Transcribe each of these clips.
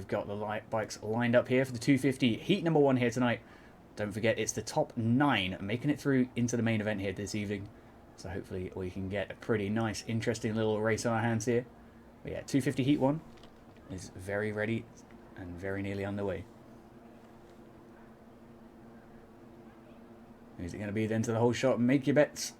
We've got the bikes lined up here for the 250 heat number 1 here tonight. Don't forget, it's the top 9 making it through into the main event here this evening. So hopefully we can get a pretty nice, interesting little race on our hands here. But yeah, 250 heat 1 is very ready and very nearly underway. Who's it going to be then to the whole shot? Make your bets.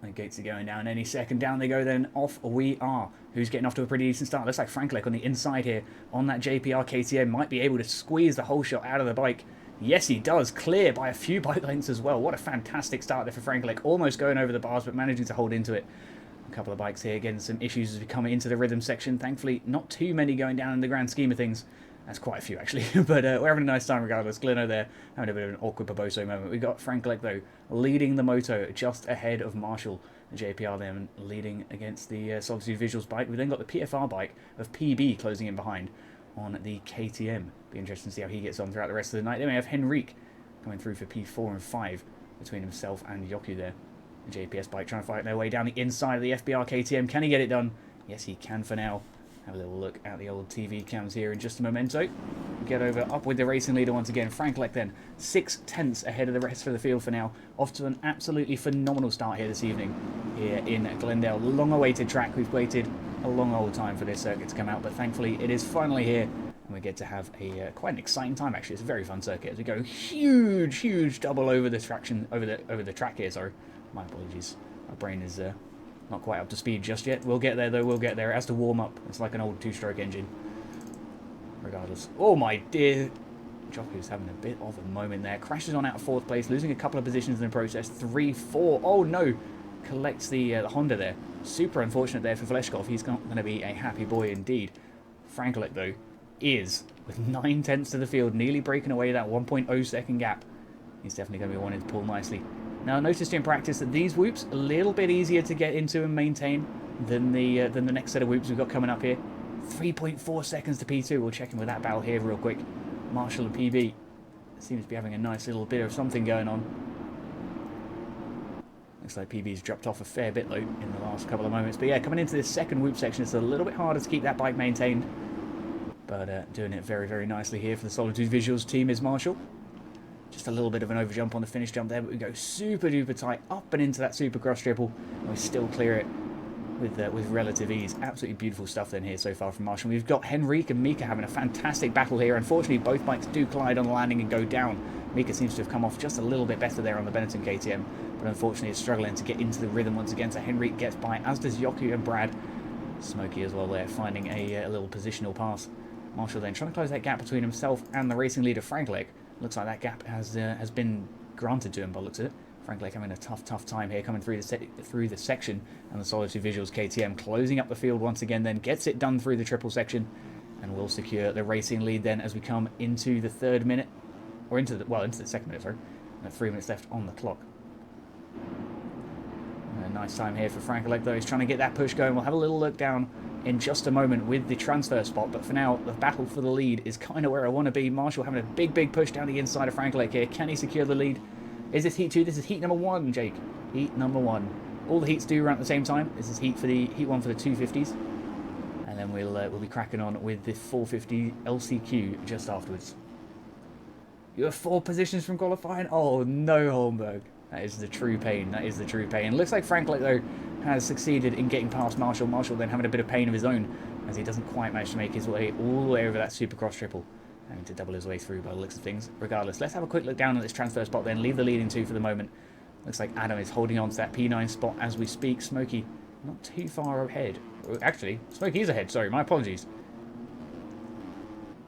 The gates are going down any second. Down they go then. Off we are. Who's getting off to a pretty decent start? Looks like Franklek on the inside here on that JPR KTM. Might be able to squeeze the whole shot out of the bike. Yes, he does. Clear by a few bike lengths as well. What a fantastic start there for Franklek. Almost going over the bars, but managing to hold into it. A couple of bikes here getting some issues as we come into the rhythm section. Thankfully, not too many going down in the grand scheme of things. That's quite a few, actually. But we're having a nice time regardless. Gleno there having a bit of an awkward Barboso moment. We've got Franklek, though, leading the moto just ahead of Marshall. The JPR then leading against the Solitude Visuals bike. We've then got the PFR bike of PB closing in behind on the KTM. Be interesting to see how he gets on throughout the rest of the night. Then we have Henrique coming through for P4 and 5 between himself and Yoku there. The JPS bike trying to fight their way down the inside of the FBR KTM. Can he get it done? Yes, he can for now. Have a little look at the old TV cams here in just a momento. Get over up with the racing leader once again. Franklek then 6/10 ahead of the rest of the field for now. Off to an absolutely phenomenal start here this evening here in Glendale. Long awaited track. We've waited a long old time for this circuit to come out, but thankfully it is finally here. And we get to have a quite an exciting time actually. It's a very fun circuit as we go huge double over the traction over the track here. Sorry, my apologies. My brain is not quite up to speed just yet. We'll get there though. We'll get there. It has to warm up. It's like an old 2-stroke engine. Regardless. Oh my dear. Joku's having a bit of a moment there. Crashes on out of 4th place, losing a couple of positions in the process. 3-4. Oh no. Collects the Honda there. Super unfortunate there for Fleshkov. He's not going to be a happy boy indeed. Franklek though is with 9/10 of the field, nearly breaking away that 1.0 second gap. He's definitely going to be wanting to pull nicely. Now, I noticed in practice that these whoops a little bit easier to get into and maintain than the next set of whoops we've got coming up here. 3.4 seconds to P2. We'll check in with that battle here real quick. Marshall and PB seems to be having a nice little bit of something going on. Looks like PB's dropped off a fair bit though in the last couple of moments. But yeah, coming into this second whoop section, it's a little bit harder to keep that bike maintained. But doing it very nicely here for the Solitude Visuals team is Marshall. Just a little bit of an overjump on the finish jump there, but we go super duper tight up and into that Supercross triple, and we still clear it with relative ease. Absolutely beautiful stuff then here so far from Marshall. We've got Henrique and Mika having a fantastic battle here. Unfortunately, both bikes do collide on the landing and go down. Mika seems to have come off just a little bit better there on the Benetton KTM, but unfortunately is struggling to get into the rhythm once again. So Henrique gets by, as does Yoku and Brad. Smokey as well there, finding a little positional pass. Marshall then trying to close that gap between himself and the racing leader Franklek. Looks like that gap has been granted to him by the looks of it. Franklek having a tough time here coming through the section, and the Solitude Visuals KTM closing up the field once again, then gets it done through the triple section, and will secure the racing lead then as we come into the 3rd minute, or into the 2nd minute, sorry. 3 minutes left on the clock. A nice time here for Franklek though. He's trying to get that push going. We'll have a little look down in just a moment with the transfer spot, but for now the battle for the lead is kind of where I want to be. Marshall having a big push down the inside of Franklek here. Can he secure the lead? Is this heat 2? This is heat number 1, Jake. Heat number 1. All the heats do run at the same time. This is heat 1 for the 250s, and then we'll be cracking on with the 450 LCQ just afterwards. You have 4 positions from qualifying. Oh no, Holmberg. That is the true pain. That is the true pain. Looks like Franklek though has succeeded in getting past Marshall. Marshall then having a bit of pain of his own as he doesn't quite manage to make his way all the way over that Supercross triple. Having to double his way through by the looks of things. Regardless, let's have a quick look down at this transfer spot then. Leave the leading 2 for the moment. Looks like Adam is holding on to that P9 spot as we speak. Smokey not too far ahead. Actually, Smokey is ahead. Sorry, my apologies.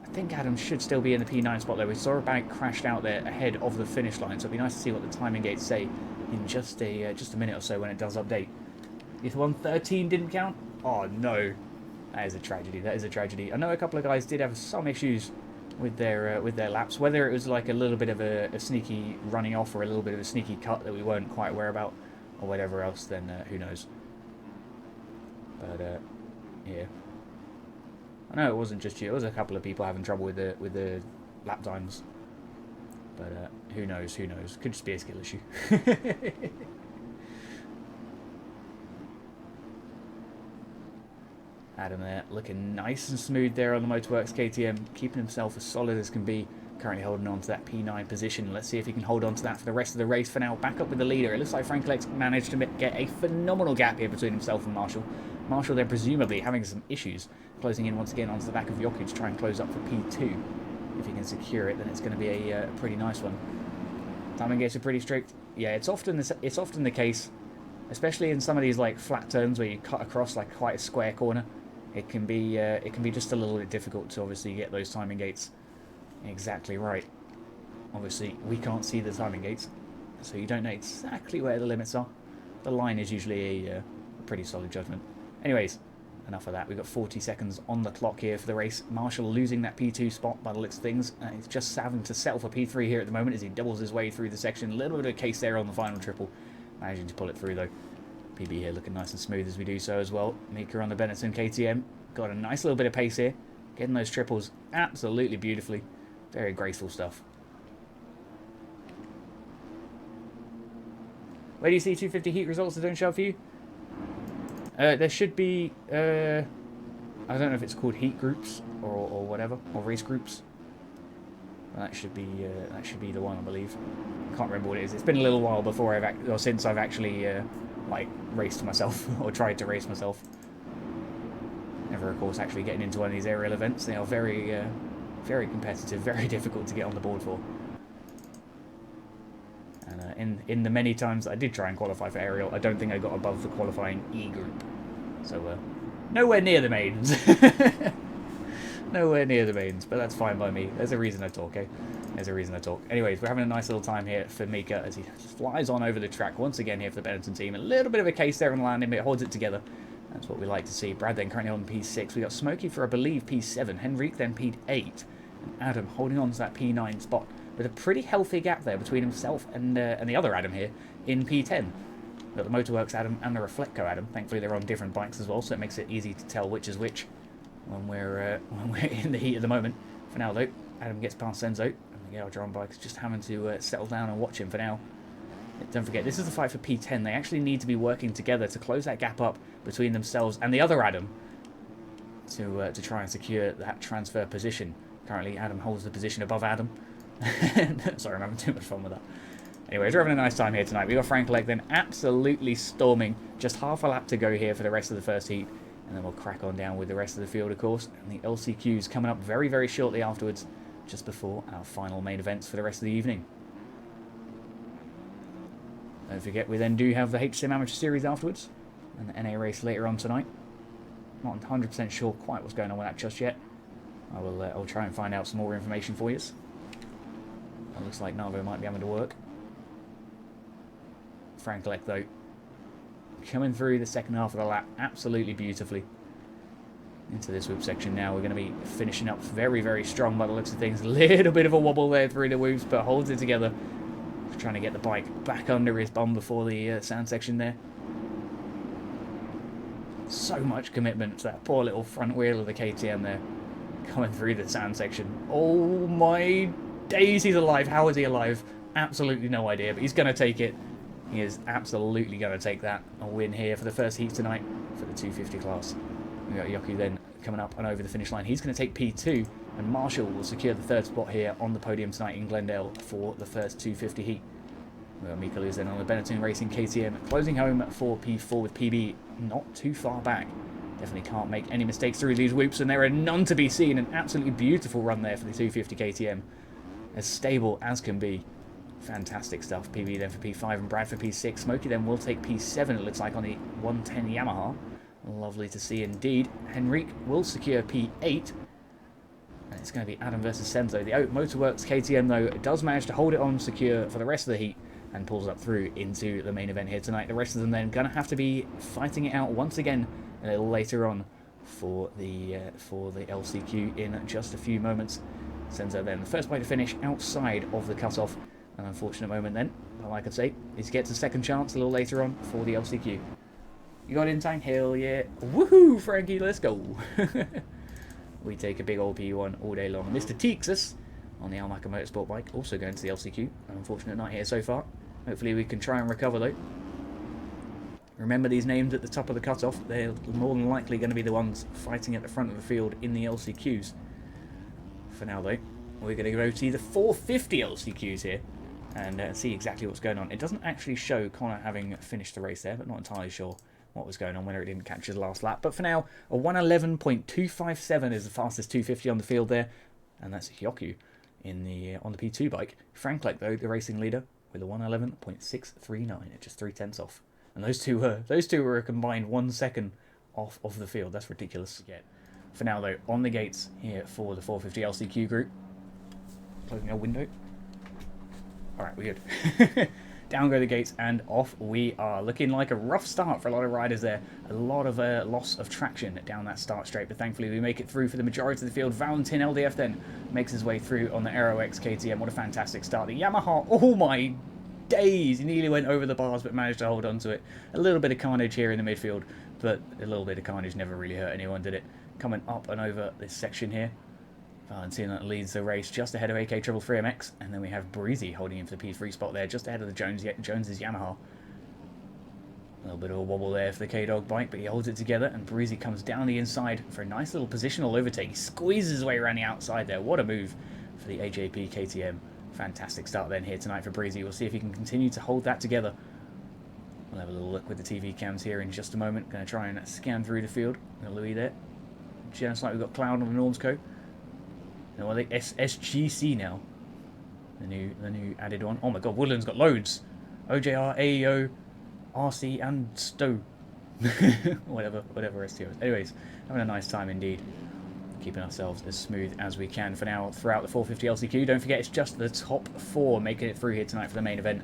I think Adam should still be in the P9 spot though. We saw a bike crashed out there ahead of the finish line, so it'd be nice to see what the timing gates say in just a minute or so when it does update. If 113 didn't count? Oh no, that is a tragedy. That is a tragedy. I know a couple of guys did have some issues with their laps, whether it was like a little bit of a sneaky running off or a little bit of a sneaky cut that we weren't quite aware about, or whatever else. Then who knows? But yeah. I know it wasn't just you. It was a couple of people having trouble with the lap times. But who knows? Who knows? Could just be a skill issue. Adam there looking nice and smooth there on the Motorworks KTM, keeping himself as solid as can be. Currently holding on to that P9 position. Let's see if he can hold on to that for the rest of the race. For now, back up with the leader. It looks like Frank Lex managed to get a phenomenal gap here between himself and Marshall. Marshall then presumably having some issues, closing in once again onto the back of Jokic to try and close up for P2. If he can secure it, then it's going to be a pretty nice one. Timing gates are pretty strict. Yeah, it's often the case, especially in some of these like flat turns where you cut across like quite a square corner. It can be just a little bit difficult to obviously get those timing gates exactly right. Obviously, we can't see the timing gates, so you don't know exactly where the limits are. The line is usually a pretty solid judgment. Anyways, enough of that. We've got 40 seconds on the clock here for the race. Marshall losing that P2 spot by the looks of things. He's just having to settle for P3 here at the moment as he doubles his way through the section. A little bit of a case there on the final triple. Managing to pull it through though. PB here looking nice and smooth as we do so as well. Mika on the Benetton KTM. Got a nice little bit of pace here. Getting those triples absolutely beautifully. Very graceful stuff. Where do you see 250 heat results that don't show up for you? There should be, I don't know if it's called heat groups or whatever, or race groups. That should be the one, I believe. I can't remember what it is. It's been a little while before since I've actually like raced myself or tried to race myself. Never, of course, actually getting into one of these aerial events. They are very, very competitive, very difficult to get on the board for. And in the many times I did try and qualify for aerial, I don't think I got above the qualifying E group. So nowhere near the mains. Nowhere near the mains, but that's fine by me. There's a reason I talk, eh? There's a reason I talk. Anyways, we're having a nice little time here for Mika as he flies on over the track once again here for the Benetton team. A little bit of a case there on the landing, but it holds it together. That's what we like to see. Brad then currently on P6. We got Smokey for, I believe, P7. Henrik then P8. And Adam holding on to that P9 spot with a pretty healthy gap there between himself and the other Adam here in P10. We've got the Motorworks Adam and the Reflecco Adam. Thankfully, they're on different bikes as well, so it makes it easy to tell which is which when we're in the heat at the moment. For now, though, Adam gets past Senzo, and the Gale bike is just having to settle down and watch him for now. Don't forget, this is the fight for P10. They actually need to be working together to close that gap up between themselves and the other Adam to try and secure that transfer position. Currently, Adam holds the position above Adam. Sorry, I'm having too much fun with that. Anyways, we're having a nice time here tonight. We got Frank Legg then absolutely storming. Just half a lap to go here for the rest of the first heat. And then we'll crack on down with the rest of the field, of course. And the LCQs coming up very, very shortly afterwards, just before our final main events for the rest of the evening. Don't forget, we then do have the HSM Amateur Series afterwards. And the NA race later on tonight. Not 100% sure quite what's going on with that just yet. I'll try and find out some more information for you. It looks like Navo might be having to work. Frank Leck, though, coming through the second half of the lap absolutely beautifully. Into this whoop section now. We're going to be finishing up very, very strong by the looks of things. A little bit of a wobble there through the whoops, but holds it together. Trying to get the bike back under his bum before the sand section there. So much commitment to that poor little front wheel of the KTM there. Coming through the sand section. Oh my days, he's alive. How is he alive? Absolutely no idea, but he's going to take it. He is absolutely going to take that. A win here for the first heat tonight for the 250 class. We've got Yoku then coming up and over the finish line. He's going to take P2, and Marshall will secure the third spot here on the podium tonight in Glendale for the first 250 heat. We've got Mika Luz then on the Benetton Racing KTM, closing home for P4 with PB not too far back. Definitely can't make any mistakes through these whoops, and there are none to be seen. An absolutely beautiful run there for the 250 KTM. As stable as can be. Fantastic stuff. PB then for P5 and Brad for P6. Smokey then will take P7, it looks like, on the 110 Yamaha. Lovely to see indeed. Henrik will secure P8. And it's going to be Adam versus Senzo. The Motorworks KTM, though, does manage to hold it on secure for the rest of the heat and pulls up through into the main event here tonight. The rest of them then going to have to be fighting it out once again a little later on for the LCQ in just a few moments. Senzo then the first bike to finish outside of the cutoff. An unfortunate moment then, but like I say, he gets a second chance a little later on for the LCQ. You got in time? Hell yeah. Woohoo, Frankie, let's go. We take a big old P1 all day long. Mr. Texas on the Almaca Motorsport bike, also going to the LCQ. An unfortunate night here so far. Hopefully we can try and recover though. Remember these names at the top of the cutoff. They're more than likely going to be the ones fighting at the front of the field in the LCQs. For now, though, we're going to go to the 450 LCQs here and see exactly what's going on. It doesn't actually show Connor having finished the race there, but not entirely sure what was going on, whether it didn't capture the last lap. But for now, a 1:11.257 is the fastest 250 on the field there, and that's Hyoku in the on the P2 bike. Franklek, though, the racing leader, with a 1:11.639, just 0.3 off. And those two were a combined 1 second off of the field. That's ridiculous. For now, though, on the gates here for the 450 LCQ group. Closing our window. Alright, we're good. Down go the gates and off we are. Looking like a rough start for a lot of riders there. A lot of loss of traction down that start straight, but thankfully we make it through for the majority of the field. Valentin LDF then makes his way through on the ARL SX KTM. What a fantastic start. The Yamaha, oh my days! He nearly went over the bars but managed to hold on to it. A little bit of carnage here in the midfield, but a little bit of carnage never really hurt anyone, did it? Coming up and over this section here. Valentin leads the race just ahead of AK333MX, and then we have Breezy holding in for the P3 spot there, just ahead of the Jones's Yamaha. A little bit of a wobble there for the K-Dog bike, but he holds it together, and Breezy comes down the inside for a nice little positional overtake. He squeezes his way around the outside there. What a move for the AJP KTM. Fantastic start then here tonight for Breezy. We'll see if he can continue to hold that together. We'll have a little look with the TV cams here in just a moment. Going to try and scan through the field. Louis there. Just like we've got Cloud on the Normsco. No, are they SGC now? The new added one. Oh my god, Woodland's got loads. OJR, AEO, RC, and Stowe. whatever STO. Anyways, having a nice time indeed. Keeping ourselves as smooth as we can for now throughout the 450 LCQ. Don't forget, it's just the top 4 making it through here tonight for the main event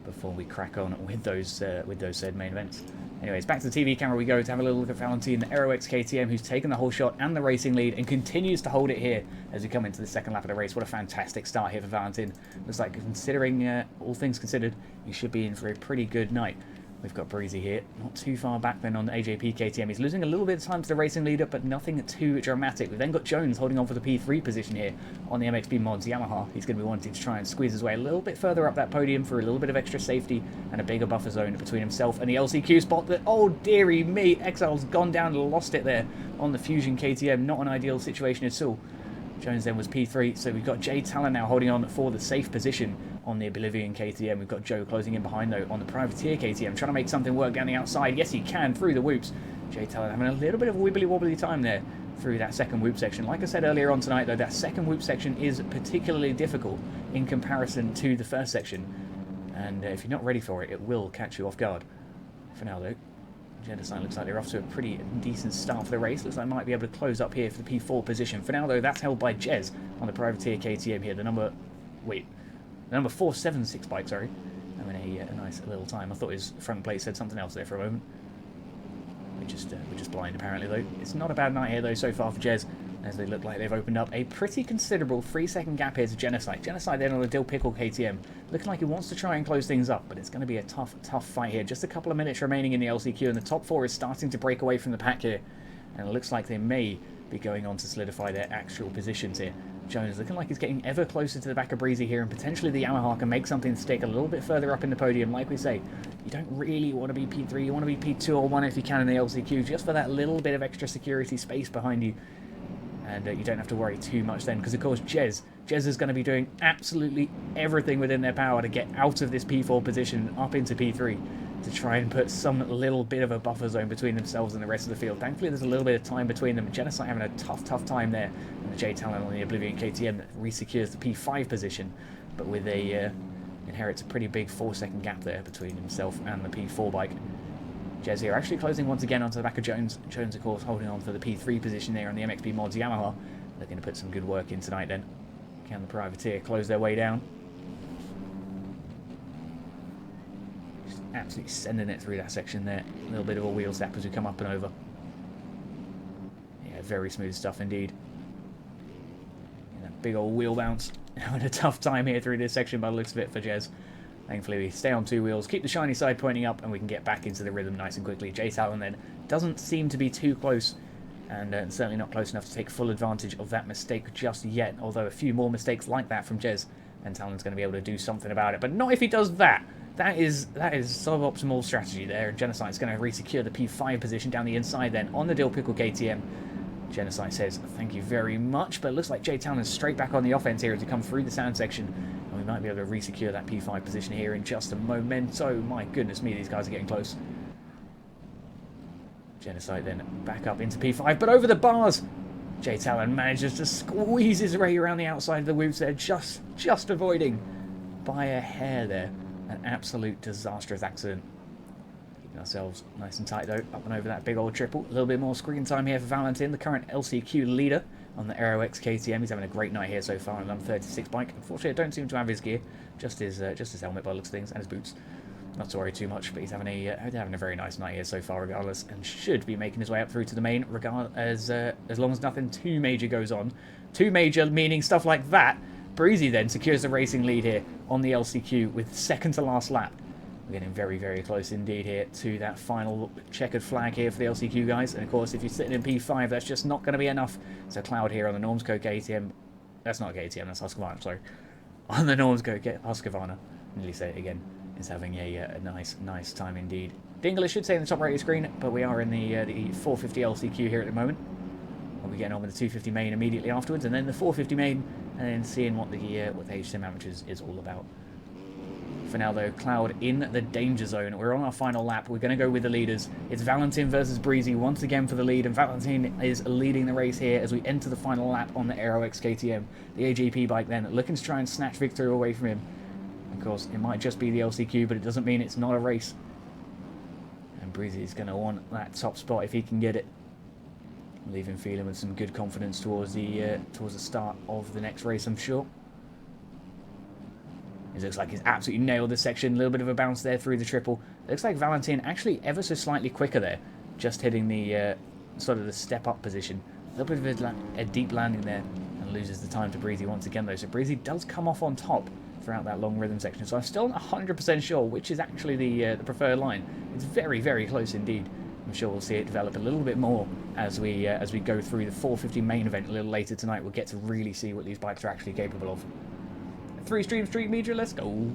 before we crack on with those said main events. Anyways, back to the TV camera we go to have a little look at Valentin, the ARL SX KTM, who's taken the whole shot and the racing lead and continues to hold it here as we come into the second lap of the race. What a fantastic start here for Valentin. Looks like, considering all things considered, he should be in for a pretty good night. We've got Breezy here, not too far back then on the AJP KTM. He's losing a little bit of time to the racing leader, but nothing too dramatic. We've then got Jones holding on for the P3 position here on the MXP Mods Yamaha. He's going to be wanting to try and squeeze his way a little bit further up that podium for a little bit of extra safety and a bigger buffer zone between himself and the LCQ spot. But oh dearie me, Exile's gone down and lost it there on the Fusion KTM. Not an ideal situation at all. Jones then was P3, so we've got Jay Talon now holding on for the safe position on the Bolivian KTM. We've got Joe closing in behind, though, on the Privateer KTM, trying to make something work down the outside. Yes, he can, through the whoops. Jay Talon having a little bit of a wibbly-wobbly time there through that second whoop section. Like I said earlier on tonight, though, that second whoop section is particularly difficult in comparison to the first section. And if you're not ready for it, it will catch you off guard. For now, though, Genocide looks like they're off to a pretty decent start for the race. Looks like they might be able to close up here for the P4 position. For now, though, that's held by Jez on the Privateer KTM here. The number 476 bike, sorry. Having a nice little time. I thought his front plate said something else there for a moment. We're just blind, apparently, though. It's not a bad night here, though, so far for Jez, as they look like they've opened up a pretty considerable 3-second gap here to Genocide. Genocide then on the Dill Pickle KTM, looking like he wants to try and close things up, but it's going to be a tough fight here. Just a couple of minutes remaining in the LCQ, and the top 4 is starting to break away from the pack here, and it looks like they may be going on to solidify their actual positions here. Jones looking like he's getting ever closer to the back of Breezy here, and potentially the Yamaha can make something stick a little bit further up in the podium. Like we say, you don't really want to be P3, you want to be P2 or 1 if you can in the LCQ, just for that little bit of extra security space behind you. And you don't have to worry too much then, because of course Jez is going to be doing absolutely everything within their power to get out of this P4 position up into P3 to try and put some little bit of a buffer zone between themselves and the rest of the field. Thankfully there's a little bit of time between them. Genocide having a tough time there, and the J Talon on the Oblivion KTM that resecures the P5 position, but with a inherits a pretty big 4-second gap there between himself and the P4 bike. Jez here actually closing once again onto the back of Jones. Jones, of course, holding on for the P3 position there on the MXP Mods Yamaha. They're going to put some good work in tonight then. Can the Privateer close their way down? Just absolutely sending it through that section there. A little bit of a wheel step as we come up and over. Yeah, very smooth stuff indeed. Yeah, that big old wheel bounce. Having a tough time here through this section by the looks of it for Jez. Thankfully, we stay on 2 wheels, keep the shiny side pointing up, and we can get back into the rhythm nice and quickly. Jay Talon then doesn't seem to be too close, and certainly not close enough to take full advantage of that mistake just yet, although a few more mistakes like that from Jez, and Talon's going to be able to do something about it. But not if he does that. That is suboptimal strategy there. Genocide's going to re-secure the P5 position down the inside then on the Dill Pickle KTM. Genocide says, thank you very much, but it looks like Jay Town is straight back on the offense here to come through the sand section, and we might be able to re-secure that P5 position here in just a momento. My goodness me, these guys are getting close. Genocide then back up into P5, but over the bars! Jay Talon manages to squeeze his way around the outside of the whoops there, just avoiding by a hair there. An absolute disastrous accident. Keeping ourselves nice and tight though, up and over that big old triple. A little bit more screen time here for Valentin, the current LCQ leader on the ARL SX KTM. He's having a great night here so far on an 136 bike. Unfortunately, I don't seem to have his gear, just his helmet by the looks of things, and his boots. Not to worry too much, but he's having a very nice night here so far regardless, and should be making his way up through to the main as long as nothing too major goes on. Too major meaning stuff like that. Breezy then secures the racing lead here on the LCQ with second to last lap. We're getting very, very close indeed here to that final checkered flag here for the LCQ guys. And of course, if you're sitting in P5, that's just not going to be enough. So Cloud here on the Normsco KTM. That's not KTM, that's Husqvarna, sorry. On the Normsco Husqvarna. Nearly say it again. Is having a nice time indeed. Dingle, I should say in the top right of the screen, but we are in the 450 LCQ here at the moment. We'll be getting on with the 250 main immediately afterwards, and then the 450 main, and then seeing what the HSM Amateurs is all about. For now though, Cloud in the danger zone. We're on our final lap. We're going to go with the leaders. It's Valentin versus Breezy once again for the lead, and Valentin is leading the race here as we enter the final lap on the ARL SX KTM. The AGP bike then looking to try and snatch victory away from him. Of course, it might just be the LCQ, but it doesn't mean it's not a race. And Breezy is going to want that top spot if he can get it. Leave him feeling with some good confidence towards the start of the next race, I'm sure. It looks like he's absolutely nailed this section. A little bit of a bounce there through the triple. It looks like Valentin actually ever so slightly quicker there, just hitting the sort of the step-up position. A little bit of a deep landing there, and loses the time to Breezy once again though. So Breezy does come off on top throughout that long rhythm section. So I'm still not 100% sure which is actually the preferred line. It's very, very close indeed. I'm sure we'll see it develop a little bit more as we go through the 450 main event a little later tonight. We'll get to really see what these bikes are actually capable of. 3-stream street meter, let's go.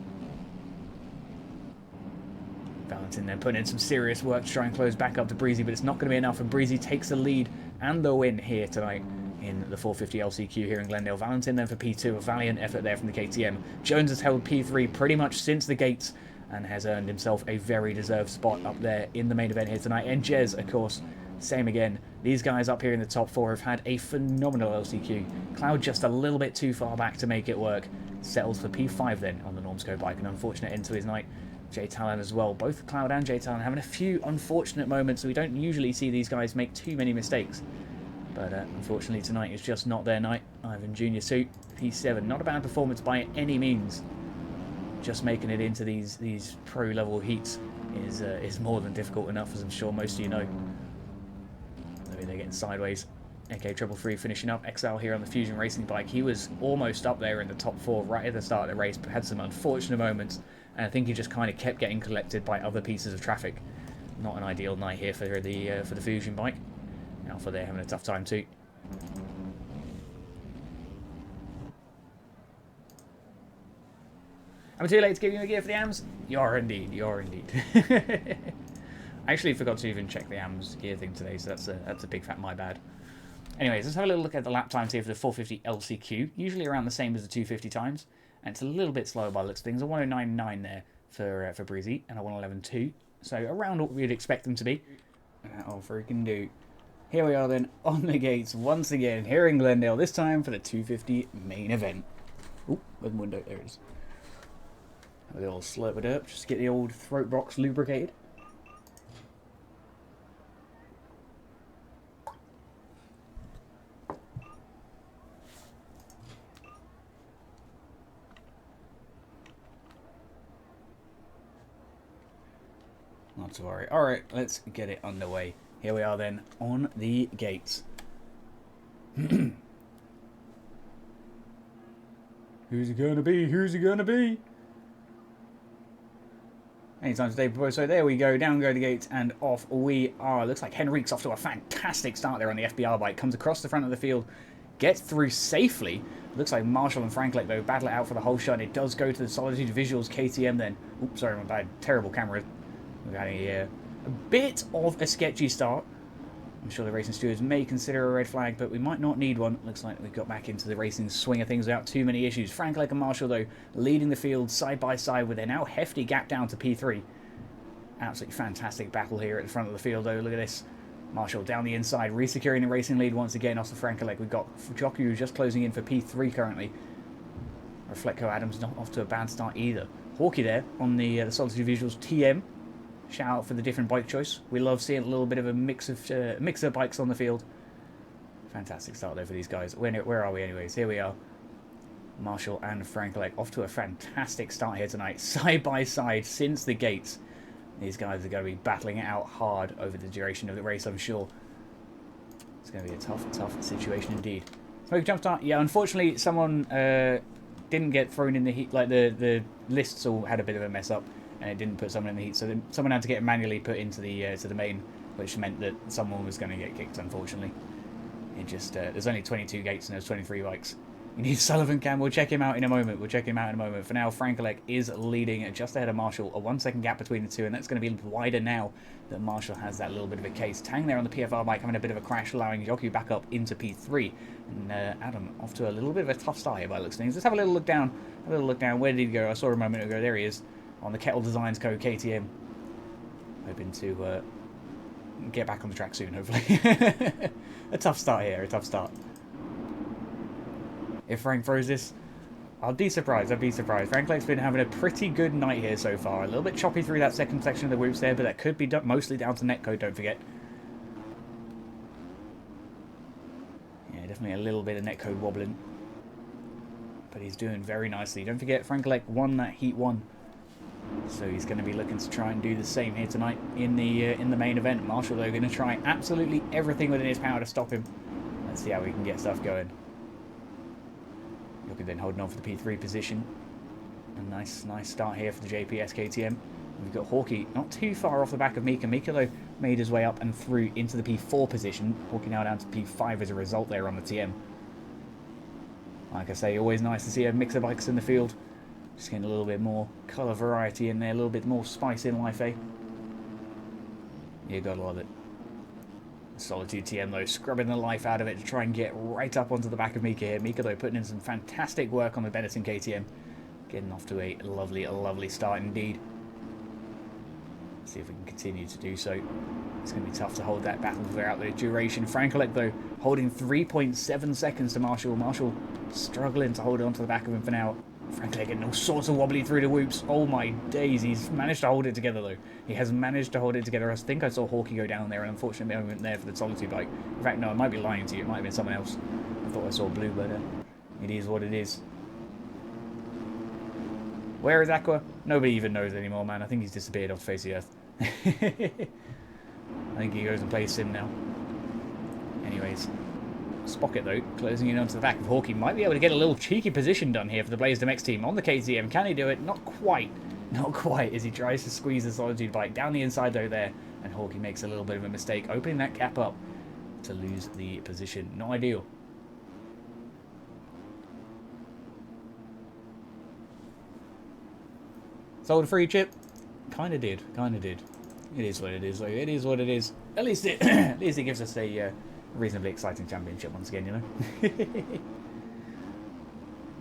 Valentin then putting in some serious work to try and close back up to Breezy, but it's not going to be enough, and Breezy takes the lead and the win here tonight in the 450 LCQ here in Glendale. Valentin then for P2, a valiant effort there from the KTM. Jones has held P3 pretty much since the gates and has earned himself a very deserved spot up there in the main event here tonight. And Jez, of course, same again. These guys up here in the top four have had a phenomenal LCQ. Cloud just a little bit too far back to make it work. Settles for P5 then on the Normsco bike. An unfortunate end to his night. Jay Talon as well. Both Cloud and Jay Talon having a few unfortunate moments. We don't usually see these guys make too many mistakes. But unfortunately tonight is just not their night. Ivan Junior suit, P7. Not a bad performance by any means. Just making it into these pro level heats is more than difficult enough, as I'm sure most of you know. Maybe they're getting sideways. AK333 finishing up. XL here on the Fusion Racing bike. He was almost up there in the top four right at the start of the race, but had some unfortunate moments. And I think he just kind of kept getting collected by other pieces of traffic. Not an ideal night here for the Fusion bike. Alpha there having a tough time too. Am I too late to give you a gear for the AMs? You are indeed, you are indeed. I actually forgot to even check the AMs gear thing today, so that's a big fat my bad. Anyways, let's have a little look at the lap times here for the 450 LCQ. Usually around the same as the 250 times. And it's a little bit slower by the looks of things. A 109.9 there for Breezy, and a 111.2. So around what we'd expect them to be. And that'll freaking do. Here we are then, on the gates once again, here in Glendale, this time for the 250 main event. Oop, with the window, there it is. Have a little slurp it up, just get the old throat box lubricated. Not to worry. Alright, let's get it underway. Here we are then, on the gates. Who's it gonna be? Who's it gonna be? Anytime today, so there we go. Down go the gates and off we are. Looks like Henrique's off to a fantastic start there on the FBR bike. Comes across the front of the field gets through safely. Looks like Marshall and Franklin, though, battle it out for the whole shot. It does go to the Solitude Visuals KTM then. Oops, sorry, my bad. Terrible camera. We've had a bit of a sketchy start. I'm sure the racing stewards may consider a red flag, but we might not need one. Looks like we've got back into the racing swing of things without too many issues. Franklin and Marshall, though, leading the field side by side with their now hefty gap down to P3. Absolutely fantastic battle here at the front of the field, though. Look at this. Marshall down the inside, re-securing the racing lead once again off the Franklin. We've got Jockey just closing in for P3 currently. Reflecco Adams not off to a bad start either. Hawkey there on the Solitude Visuals TM. Shout out for the different bike choice. We love seeing a little bit of a mix of bikes on the field. Fantastic start there for these guys. Where are we anyways? Here we are. Marshall and Franklin off to a fantastic start here tonight. Side by side since the gates. These guys are going to be battling it out hard over the duration of the race, I'm sure. It's going to be a tough situation indeed. Smoke jump start. Yeah, unfortunately, someone didn't get thrown in the heat. Like, the lists all had a bit of a mess up, and it didn't put someone in the heat. So then someone had to get manually put into the to the main, which meant that someone was going to get kicked, unfortunately. It just, there's only 22 gates and there's 23 bikes. We need Sullivan Cam. We'll check him out in a moment. For now, Frankelek is leading just ahead of Marshall. A 1 second gap between the two, and that's going to be wider now that Marshall has that little bit of a case. Tang there on the PFR bike having a bit of a crash, allowing Jockey back up into P3. And Adam off to a little bit of a tough start here by the looks of things. Let's have a little look down. Where did he go? I saw a moment ago. There he is on the Kettle Designs code KTM. Hoping to get back on the track soon, hopefully. A tough start here. If Frank throws this, I'd be surprised. Franklek's been having a pretty good night here so far. A little bit choppy through that second section of the whoops there, but that could be mostly down to netcode, don't forget. Yeah, definitely a little bit of netcode wobbling. But he's doing very nicely. Don't forget, Franklek won that Heat 1. So he's going to be looking to try and do the same here tonight in the main event. Marshall, though, going to try absolutely everything within his power to stop him. Let's see how we can get stuff going. Jockey then holding on for the P3 position. A nice start here for the JPS KTM. We've got Hawkey not too far off the back of Mika. Mika, though, made his way up and through into the P4 position. Hawkey now down to P5 as a result there on the TM. Like I say, always nice to see a mix of bikes in the field. Just getting a little bit more colour variety in there, a little bit more spice in life, eh? You gotta love it. Solitude TM, though, scrubbing the life out of it to try and get right up onto the back of Mika here. Mika, though, putting in some fantastic work on the Benetton KTM. Getting off to a lovely start indeed. Let's see if we can continue to do so. It's going to be tough to hold that battle throughout the duration. Frankelek, though, holding 3.7 seconds to Marshall. Marshall struggling to hold on to the back of him for now. Frankelek getting all sorts of wobbly through the whoops. Oh my days, he's managed to hold it together, though. He has managed to hold it together. I think I saw Hawkey go down there, and unfortunately I went there for the Solitude bike. In fact, no, I might be lying to you. It might have been someone else. I thought I saw blue, but it is what it is. Where is Aqua? Nobody even knows anymore, man. I think he's disappeared off the face of the earth. I think he goes and plays Sim now. Anyways, Spocket, though, closing in onto the back of Hawkey. Might be able to get a little cheeky position done here for the Blaze MX team on the KTM. Can he do it? Not quite. Not quite, as he tries to squeeze the Solitude bike down the inside, though, there. And Hawkey makes a little bit of a mistake, opening that gap up to lose the position. Not ideal. Sold a free chip? Kinda did. It is what it is, though. It is what it is. At least it gives us a reasonably exciting championship once again, you know.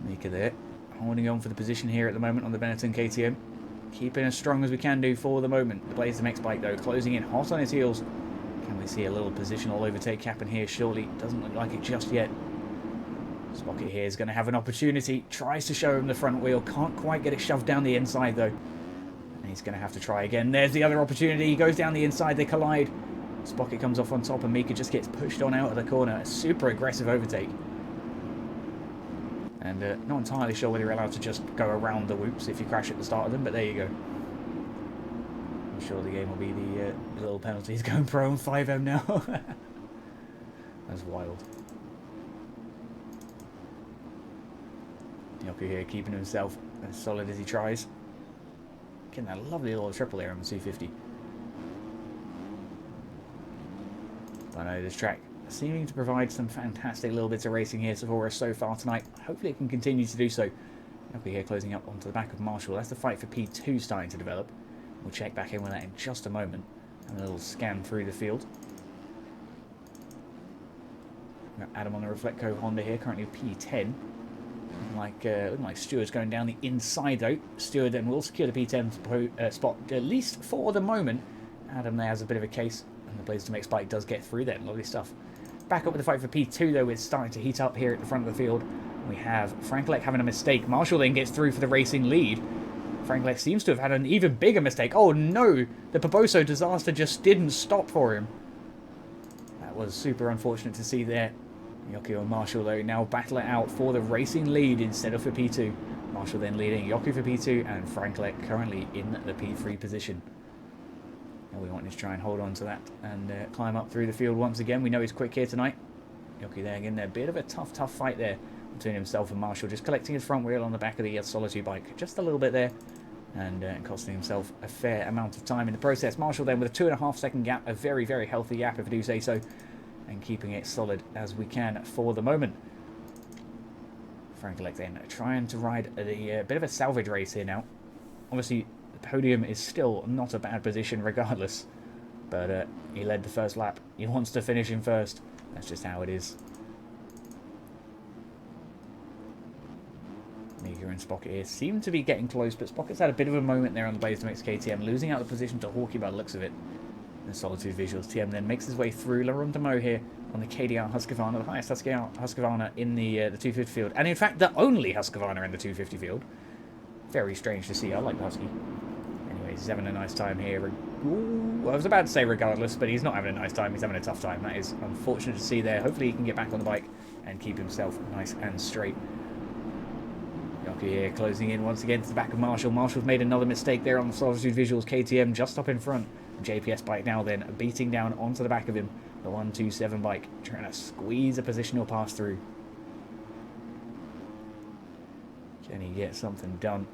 Mika there, holding on for the position here at the moment on the Benetton KTM. Keeping as strong as we can do for the moment. The Blaze MX bike, though, closing in hot on his heels. Can we see a little positional overtake happen here? Surely doesn't look like it just yet. Spocket here is going to have an opportunity. Tries to show him the front wheel. Can't quite get it shoved down the inside, though. And he's going to have to try again. There's the other opportunity. He goes down the inside. They collide. Spocket comes off on top, and Mika just gets pushed on out of the corner. A super aggressive overtake. And not entirely sure whether you're allowed to just go around the whoops if you crash at the start of them, but there you go. I'm sure the game will be the little penalties going pro on 5M now. That's wild. Yoku here keeping himself as solid as he tries. Getting that lovely little triple there on the 250. I know this track seeming to provide some fantastic little bits of racing here for us so far tonight. Hopefully it can continue to do so. Yoki here closing up onto the back of Marshall. That's the fight for P2 starting to develop. We'll check back in with that in just a moment. Have a little scan through the field. We've got Adam on the Reflecco Honda here, currently P10. Looking like Stewart's going down the inside though. Stewart then will secure the P10 spot, at least for the moment. Adam there has a bit of a case, and the Blaze to Make Spike does get through there. Lovely stuff. Back up with the fight for P2 though, it's starting to heat up here at the front of the field. We have Frankelek having a mistake. Marshall then gets through for the racing lead. Frankelek seems to have had an even bigger mistake. Oh no! The Poposo disaster just didn't stop for him. That was super unfortunate to see there. Yoki and Marshall though now battle it out for the racing lead instead of for P2. Marshall then leading Yoki for P2 and Frankelek currently in the P3 position. Now we want to try and hold on to that and climb up through the field once again. We know he's quick here tonight. Yoki there again, a bit of a tough fight there between himself and Marshall, just collecting his front wheel on the back of the Solitude bike just a little bit there, and costing himself a fair amount of time in the process. Marshall then with a 2.5 second gap, a very, very healthy gap if I do say so, and keeping it solid as we can for the moment. Frankelek then trying to ride a bit of a salvage race here now. Obviously, the podium is still not a bad position regardless, but he led the first lap. He wants to finish in first. That's just how it is. Mika and Spocket here seem to be getting close, but Spocket's had a bit of a moment there on the Blaze to Mix KTM, losing out the position to Hawkeye by the looks of it. The Solitude Visuals. TM then makes his way through Laurent Demo here on the KDR Husqvarna, the highest Husqvarna in the 250 field, and in fact the only Husqvarna in the 250 field. Very strange to see. I like the Husky. Anyways, he's having a nice time here. Ooh, I was about to say regardless, but he's not having a nice time. He's having a tough time. That is unfortunate to see there. Hopefully he can get back on the bike and keep himself nice and straight. Yoki here closing in once again to the back of Marshall. Marshall's made another mistake there on the Solitude Visuals KTM just up in front. JPS bike now then beating down onto the back of him. The 127 bike trying to squeeze a positional pass through. Can he get something done?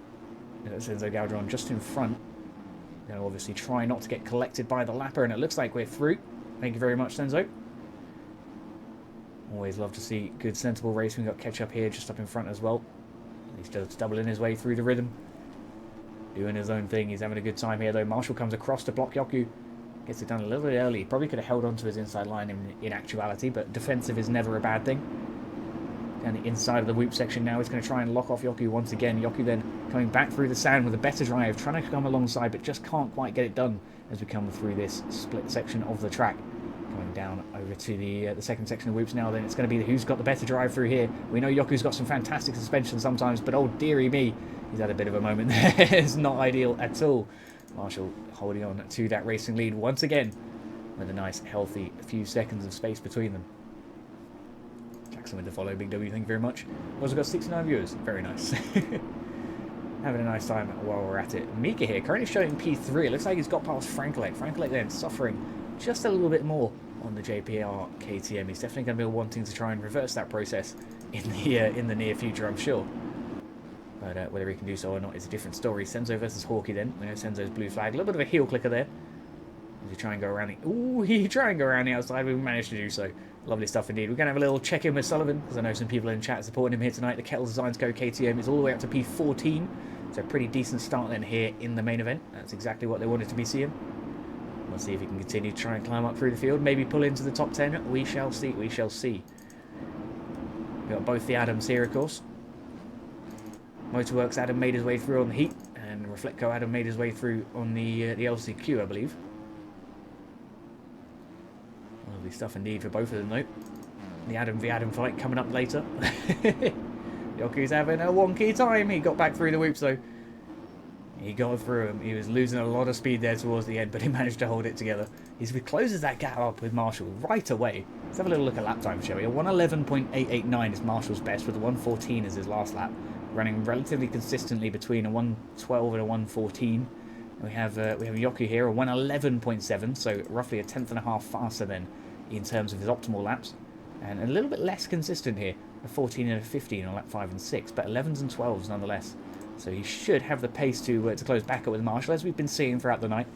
Senzo Galdron just in front. Going to obviously try not to get collected by the lapper, and it looks like we're through. Thank you very much, Senzo. Always love to see good sensible racing. We've got Ketchup here just up in front as well. He's just doubling his way through the rhythm. Doing his own thing. He's having a good time here though. Marshall comes across to block Yoku. Gets it done a little bit early. Probably could have held on to his inside line in actuality, but defensive is never a bad thing. Down the inside of the whoop section now, he's going to try and lock off Yoku once again. Yoku then coming back through the sand with a better drive, trying to come alongside, but just can't quite get it done as we come through this split section of the track. Going down over to the second section of whoops now, then it's going to be who's got the better drive through here. We know Yoku's got some fantastic suspension sometimes, but oh dearie me, he's had a bit of a moment there. It's not ideal at all. Marshall holding on to that racing lead once again with a nice healthy few seconds of space between them. Jackson with the follow, Big W, thank you very much. Also got 69 viewers, very nice. Having a nice time while we're at it. Mika here, currently showing P3. It looks like he's got past Frankelek. Frankelek then suffering just a little bit more on the JPR KTM. He's definitely going to be wanting to try and reverse that process in the near future, I'm sure. But whether he can do so or not is a different story. Senzo versus Hawkeye then. We know Senzo's blue flag. A little bit of a heel clicker there. Does he try and go around the... Ooh, he try and go around the outside. We managed to do so. Lovely stuff indeed. We're going to have a little check-in with Sullivan, because I know some people in chat supporting him here tonight. The Kettle Designs Co KTM is all the way up to P14. So a pretty decent start then here in the main event. That's exactly what they wanted to be seeing. We'll see if he can continue to try and climb up through the field. Maybe pull into the top 10. We shall see. We shall see. We've got both the Adams here, of course. Motorworks Adam made his way through on the Heat, and Reflecco Adam made his way through on the LCQ, I believe. Lovely stuff indeed for both of them, though. The Adam v Adam fight coming up later. Yoku's having a wonky time. He got back through the whoops, though. He got through him. He was losing a lot of speed there towards the end, but he managed to hold it together. He closes that gap up with Marshall right away. Let's have a little look at lap time, shall we? A 1:11.889 is Marshall's best, with a 1:14 as his last lap. Running relatively consistently between a 1:12 and a 1:14. We have Yoku here, a 1:11.7, so roughly a tenth and a half faster than in terms of his optimal laps, and a little bit less consistent here, a 14 and a 15 on lap 5 and 6, but 11s and 12s nonetheless. So he should have the pace to close back up with Marshall, as we've been seeing throughout the night.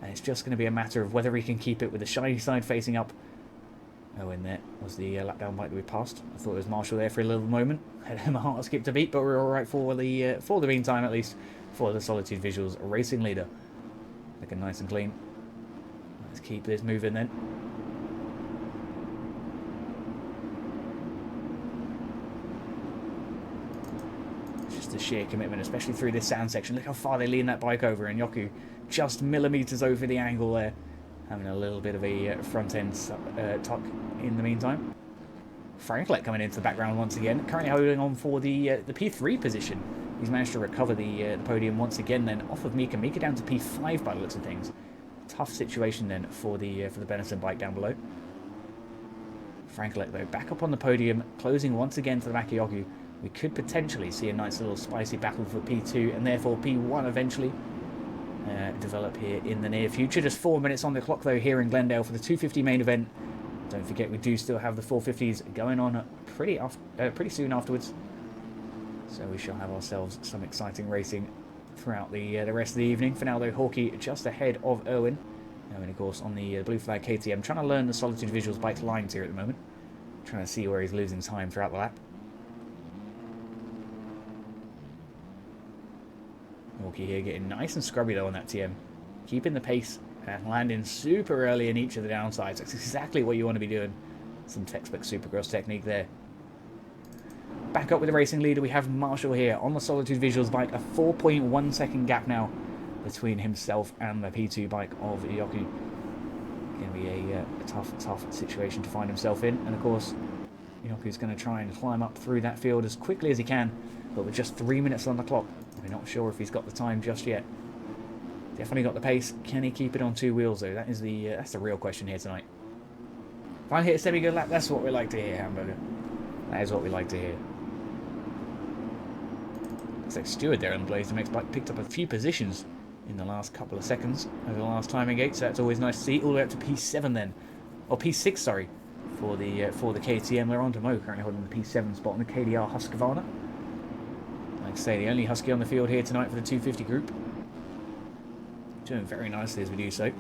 And it's just going to be a matter of whether he can keep it with the shiny side facing up, Oh, in there was the lap down bike that we passed. I thought it was Marshall there for a little moment. My heart skipped a beat, but we're all right for the meantime, at least, for the Solitude Visuals racing leader. Looking nice and clean. Let's keep this moving then. It's just the sheer commitment, especially through this sand section. Look how far they lean that bike over, and Yoku just millimetres over the angle there. Having a little bit of a front end tuck in the meantime. Franklin coming into the background once again, currently holding on for the P3 position. He's managed to recover the podium once again, then off of Mika. Mika down to P5 by the looks of things. Tough situation then for the Benetton bike down below. Franklin though back up on the podium, closing once again to the back of Yoku. We could potentially see a nice little spicy battle for P2 and therefore P1 eventually. Develop here in the near future. Just 4 minutes on the clock though here in Glendale for the 250 main event. Don't forget we do still have the 450s going on pretty soon afterwards. So we shall have ourselves some exciting racing throughout the rest of the evening. For now though, Hawkeye just ahead of Erwin. Erwin of course on the Blue Flag KTM, trying to learn the Solitude Visuals bike lines here at the moment. Trying to see where he's losing time throughout the lap. Hawkeye here getting nice and scrubby though on that TM. Keeping the pace and landing super early in each of the downsides. That's exactly what you want to be doing. Some textbook Supercross technique there. Back up with the racing leader, we have Marshall here on the Solitude Visuals bike. A 4.1 second gap now between himself and the P2 bike of Yoku. Going to be a tough situation to find himself in. And of course, Yoku's going to try and climb up through that field as quickly as he can. But with just 3 minutes on the clock, we're not sure if he's got the time just yet. Definitely got the pace. Can he keep it on two wheels though? That's the real question here tonight. If I hit a semi-good lap, that's what we like to hear, Hamburger. That is what we like to hear. Looks like Stewart there on the Blaze MX bike picked up a few positions in the last couple of seconds over the last timing gate, so that's always nice to see. All the way up to P7 then, or P6, sorry, for the KTM. Laurent Mo currently holding the P7 spot in the KDR Husqvarna. Like I say, the only Husky on the field here tonight for the 250 group. Doing very nicely as we do so.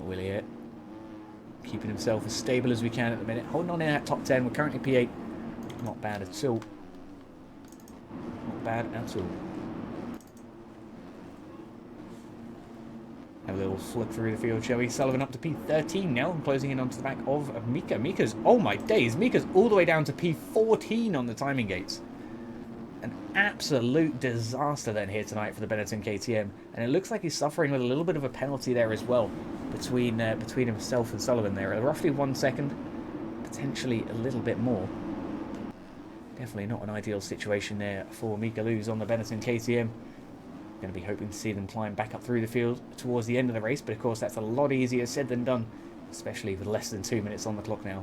Willie here, keeping himself as stable as we can at the minute. Holding on in that top 10. We're currently P8. Not bad at all. Not bad at all. Have a little flick through the field, shall we? Sullivan up to P13 now and closing in onto the back of Mika. Mika's, oh my days, Mika's all the way down to P14 on the timing gates. An absolute disaster then here tonight for the Benetton KTM, and it looks like he's suffering with a little bit of a penalty there as well between himself and Sullivan there. Roughly 1 second, potentially a little bit more. Definitely not an ideal situation there for Mika Luz on the Benetton KTM. Going to be hoping to see them climb back up through the field towards the end of the race, but of course that's a lot easier said than done, especially with less than 2 minutes on the clock now.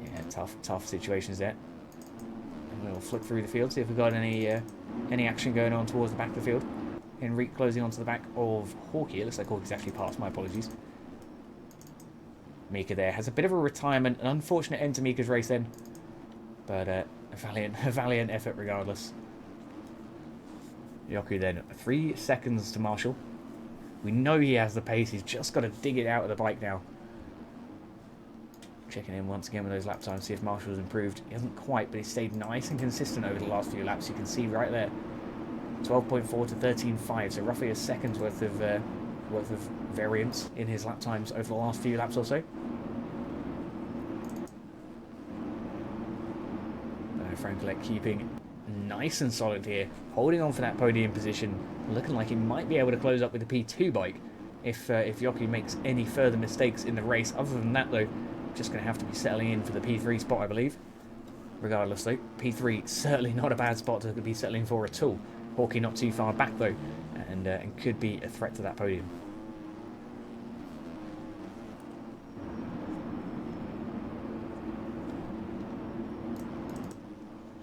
Yeah, tough situations there. We'll flick through the field, see if we've got any action going on towards the back of the field. Enrique closing onto the back of Hawkeye. It looks like Hawkeye's actually passed, my apologies. Mika there has a bit of a retirement, an unfortunate end to Mika's race then, but a valiant effort regardless. Yoku then, 3 seconds to Marshall. We know he has the pace, he's just got to dig it out of the bike now. Checking in once again with those lap times, see if Marshall's improved. He hasn't quite, but he stayed nice and consistent over the last few laps. You can see right there, 12.4 to 13.5, so roughly a second's worth of variance in his lap times over the last few laps or so. Franklin keeping nice and solid here, holding on for that podium position, looking like he might be able to close up with the P2 bike if Yoku makes any further mistakes in the race. Other than that though, just going to have to be settling in for the P3 spot, I believe. Regardless though, P3 certainly not a bad spot to be settling for at all. Hawkeye not too far back though, and could be a threat to that podium.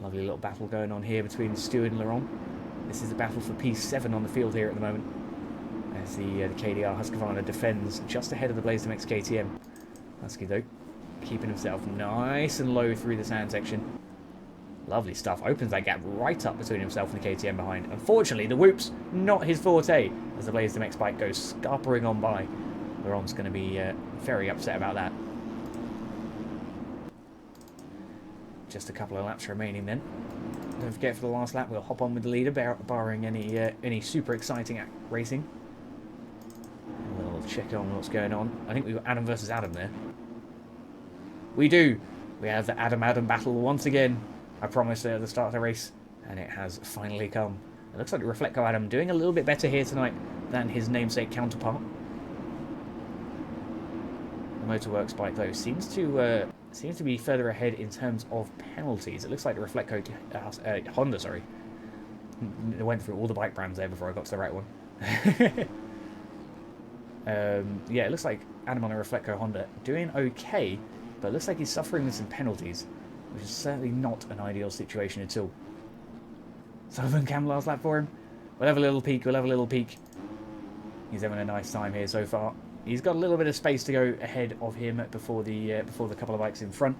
Lovely little battle going on here between Stewart and Laurent. This is a battle for P7 on the field here at the moment, as the KDR Husqvarna defends just ahead of the Blaze MX KTM. Husky though, keeping himself nice and low through the sand section. Lovely stuff. Opens that gap right up between himself and the KTM behind. Unfortunately, the whoops, not his forte, as the Blaze MX bike goes scarpering on by. Laurent's going to be very upset about that. Just a couple of laps remaining then. Don't forget, for the last lap, we'll hop on with the leader, barring any super exciting racing. We'll check on what's going on. I think we've got Adam versus Adam there. We do. We have the Adam battle once again. I promised at the start of the race, and it has finally come. It looks like Reflecco Adam doing a little bit better here tonight than his namesake counterpart. The Motorworks bike, though, seems to be further ahead in terms of penalties. It looks like the Reflecco Honda, sorry. I went through all the bike brands there before I got to the right one. Yeah, it looks like Adam on a Reflecco Honda doing okay, but it looks like he's suffering with some penalties, which is certainly not an ideal situation at all. Sullivan Cam last lap for him. We'll have a little peek, He's having a nice time here so far. He's got a little bit of space to go ahead of him before the couple of bikes in front.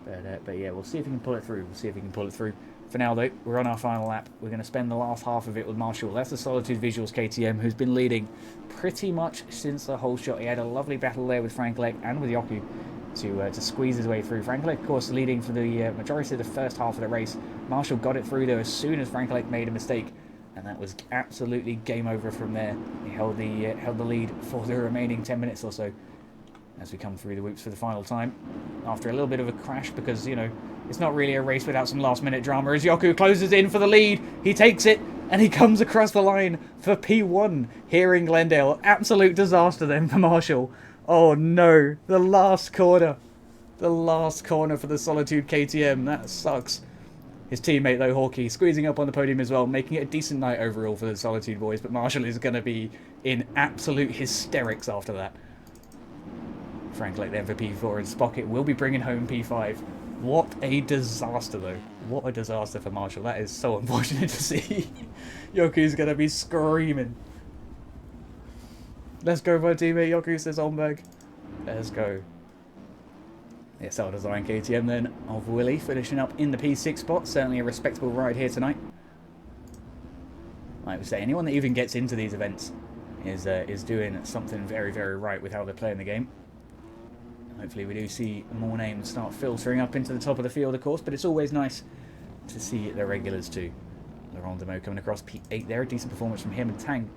But yeah, we'll see if he can pull it through. For now, though, we're on our final lap. We're going to spend the last half of it with Marshall. That's the Solitude Visuals KTM, who's been leading pretty much since the whole shot. He had a lovely battle there with Frankelek and with Yoku to squeeze his way through. Frankelek, of course, leading for the majority of the first half of the race. Marshall got it through, though, as soon as Frankelek made a mistake. And that was absolutely game over from there. He held the lead for the remaining 10 minutes or so as we come through the whoops for the final time. After a little bit of a crash, because, you know, it's not really a race without some last-minute drama. As Yoku closes in for the lead, he takes it, and he comes across the line for P1 here in Glendale. Absolute disaster then for Marshall. Oh no, the last corner. The last corner for the Solitude KTM. That sucks. His teammate, though, Hawkey, squeezing up on the podium as well, making it a decent night overall for the Solitude boys, but Marshall is going to be in absolute hysterics after that. Frankelek then for P4, and Spocket will be bringing home P5. What a disaster, though. What a disaster for Marshall. That is so unfortunate to see. Yoku's going to be screaming. Let's go, my teammate. Yoku, says Olmberg. Let's go. The SL Design KTM then of Willie, finishing up in the P6 spot. Certainly a respectable ride here tonight. Like we say, anyone that even gets into these events is doing something very, very right with how they're playing the game. Hopefully we do see more names start filtering up into the top of the field, of course, but it's always nice to see the regulars too. Laurent Demo coming across P8 there. A decent performance from him, and Tang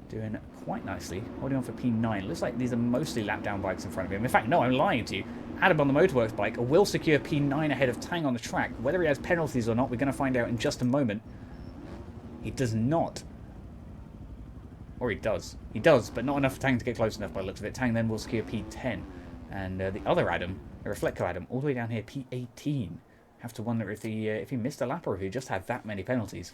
doing quite nicely, holding on for P9. Looks like these are mostly lap-down bikes in front of him. In fact, no, I'm lying to you. Adam on the Motorworks bike will secure P9 ahead of Tang on the track. Whether he has penalties or not, we're going to find out in just a moment. He does not. Or he does. He does, but not enough for Tang to get close enough by the looks of it. Tang then will secure P10. And the other Adam, the Reflecco Adam, all the way down here, P18. Have to wonder if he missed a lap or if he just had that many penalties.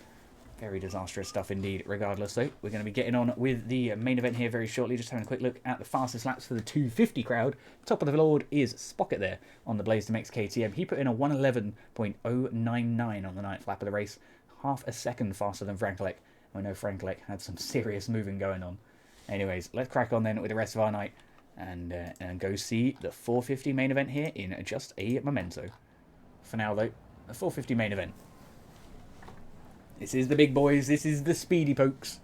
Very disastrous stuff indeed. Regardless, though, we're going to be getting on with the main event here very shortly. Just having a quick look at the fastest laps for the 250 crowd. Top of the board is Spocket there on the Blaze to Max KTM. He put in a 1:11.099 on the 9th lap of the race. Half a second faster than Frankelek. I know Frankelek had some serious moving going on. Anyways, let's crack on then with the rest of our night and go see the 450 main event here in just a memento. For now, though, the 450 main event. This is the big boys. This is the speedy pokes.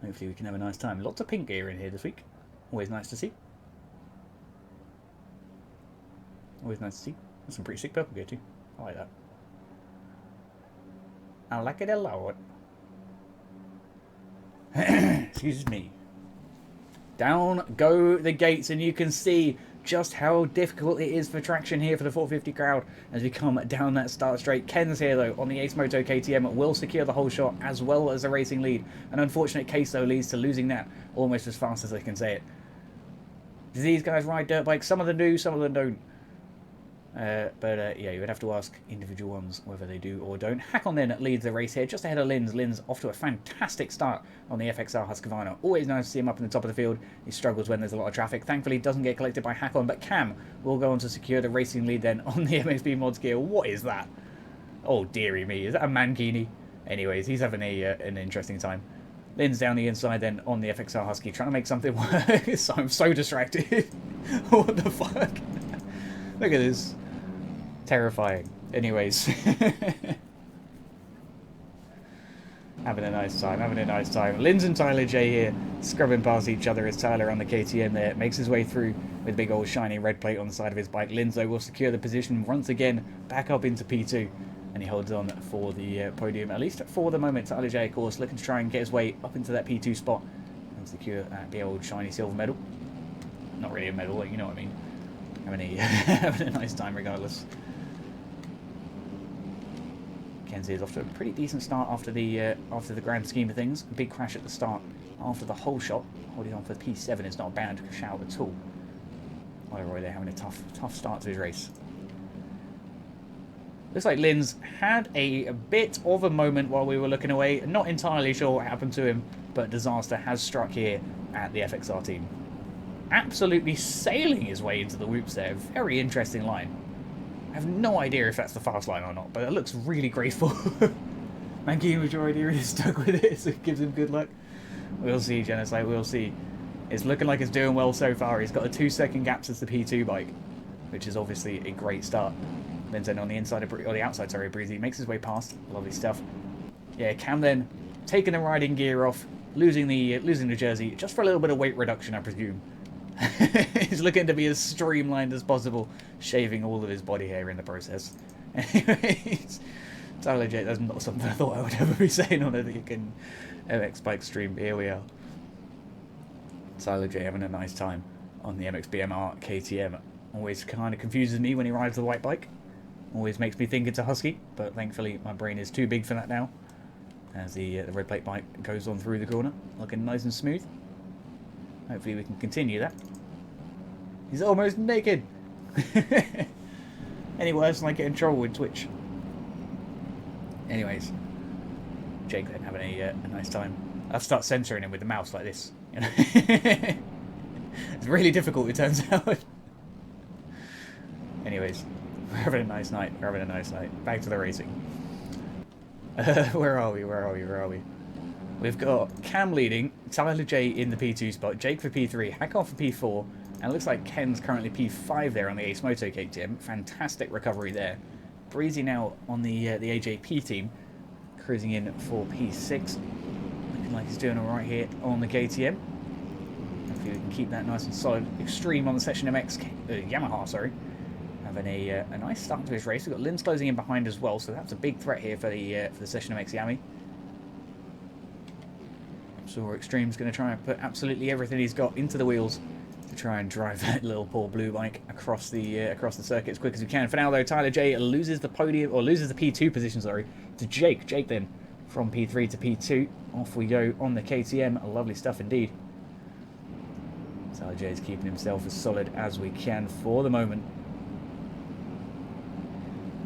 Hopefully we can have a nice time. Lots of pink gear in here this week. Always nice to see. Always nice to see. There's some pretty sick purple gear too. I like that. I like it a lot. Excuse me. Down go the gates, and you can see just how difficult it is for traction here for the 450 crowd as we come down that start straight. Ken's here, though, on the Ace Moto KTM, will secure the whole shot as well as a racing lead. An unfortunate case, though, leads to losing that almost as fast as I can say it. Do these guys ride dirt bikes? Some of them do, some of them don't. Yeah, you would have to ask individual ones whether they do or don't. Hakon then leads the race here, just ahead of Linz. Linz off to a fantastic start on the FXR Husqvarna. Always nice to see him up in the top of the field. He struggles when there's a lot of traffic. Thankfully, he doesn't get collected by Hakon, but Cam will go on to secure the racing lead then on the MXB Mods gear. What is that? Oh, dearie me. Is that a Mankini? Anyways, he's having an interesting time. Linz down the inside then on the FXR Husky, trying to make something work. So I'm so distracted. What the fuck? Look at this. Terrifying. Anyways. Having a nice time, having a nice time. Linz and Tyler J here, scrubbing past each other as Tyler on the KTM there makes his way through with a big old shiny red plate on the side of his bike. Linz, though, will secure the position once again, back up into P2. And he holds on for the podium, at least for the moment. Tyler J, of course, looking to try and get his way up into that P2 spot and secure the old shiny silver medal. Not really a medal, you know what I mean. Having a nice time regardless. Kenzie is off to a pretty decent start after the grand scheme of things. A big crash at the start after the whole shot. Holding on for P7 is not a bad shout at all. Leroy there having a tough start to his race. Looks like Linz had a bit of a moment while we were looking away. Not entirely sure what happened to him, but disaster has struck here at the FXR team. Absolutely sailing his way into the whoops there. Very interesting line. I have no idea if that's the fast line or not, but it looks really graceful. Mankey majority really stuck with it, so it gives him good luck. We'll see, Genocide, we'll see. It's looking like it's doing well so far. He's got a 2-second gap since the P2 bike, which is obviously a great start. Then on the inside of, or the outside, sorry, Breezy makes his way past. Lovely stuff. Yeah, Cam then taking the riding gear off, losing the jersey, just for a little bit of weight reduction, I presume. He's looking to be as streamlined as possible, shaving all of his body hair in the process. Anyways, Tyler J, that's not something I thought I would ever be saying on a MX bike stream. Here we are. Tyler J having a nice time on the MXBMR KTM. Always kind of confuses me when he rides the white bike. Always makes me think it's a Husky, but thankfully my brain is too big for that now. As the red plate bike goes on through the corner, looking nice and smooth. Hopefully we can continue that. He's almost naked! Any worse than like getting trolled with Twitch. Anyways, Jake then having a nice time. I'll start censoring him with the mouse like this. You know? It's really difficult, it turns out. Anyways, we're having a nice night. We're having a nice night. Back to the racing. Where are we? We've got Cam leading, Tyler J in the P2 spot, Jake for P3, Hakon for P4, and it looks like Ken's currently P5 there on the Ace Moto KTM. Fantastic recovery there. Breezy now on the AJP team, cruising in for P6. Looking like he's doing alright here on the KTM. Hopefully we can keep that nice and solid. Extreme on the Session MX, Yamaha, sorry. Having a nice start to his race. We've got Linz closing in behind as well, so that's a big threat here for the Session MX Yami. So Extreme's going to try and put absolutely everything he's got into the wheels to try and drive that little poor blue bike across the circuit as quick as we can. For now, though, Tyler J loses the podium, or loses the P2 position, sorry, to Jake. Jake then from P3 to P2. Off we go on the KTM. Lovely stuff indeed. Tyler J is keeping himself as solid as we can for the moment.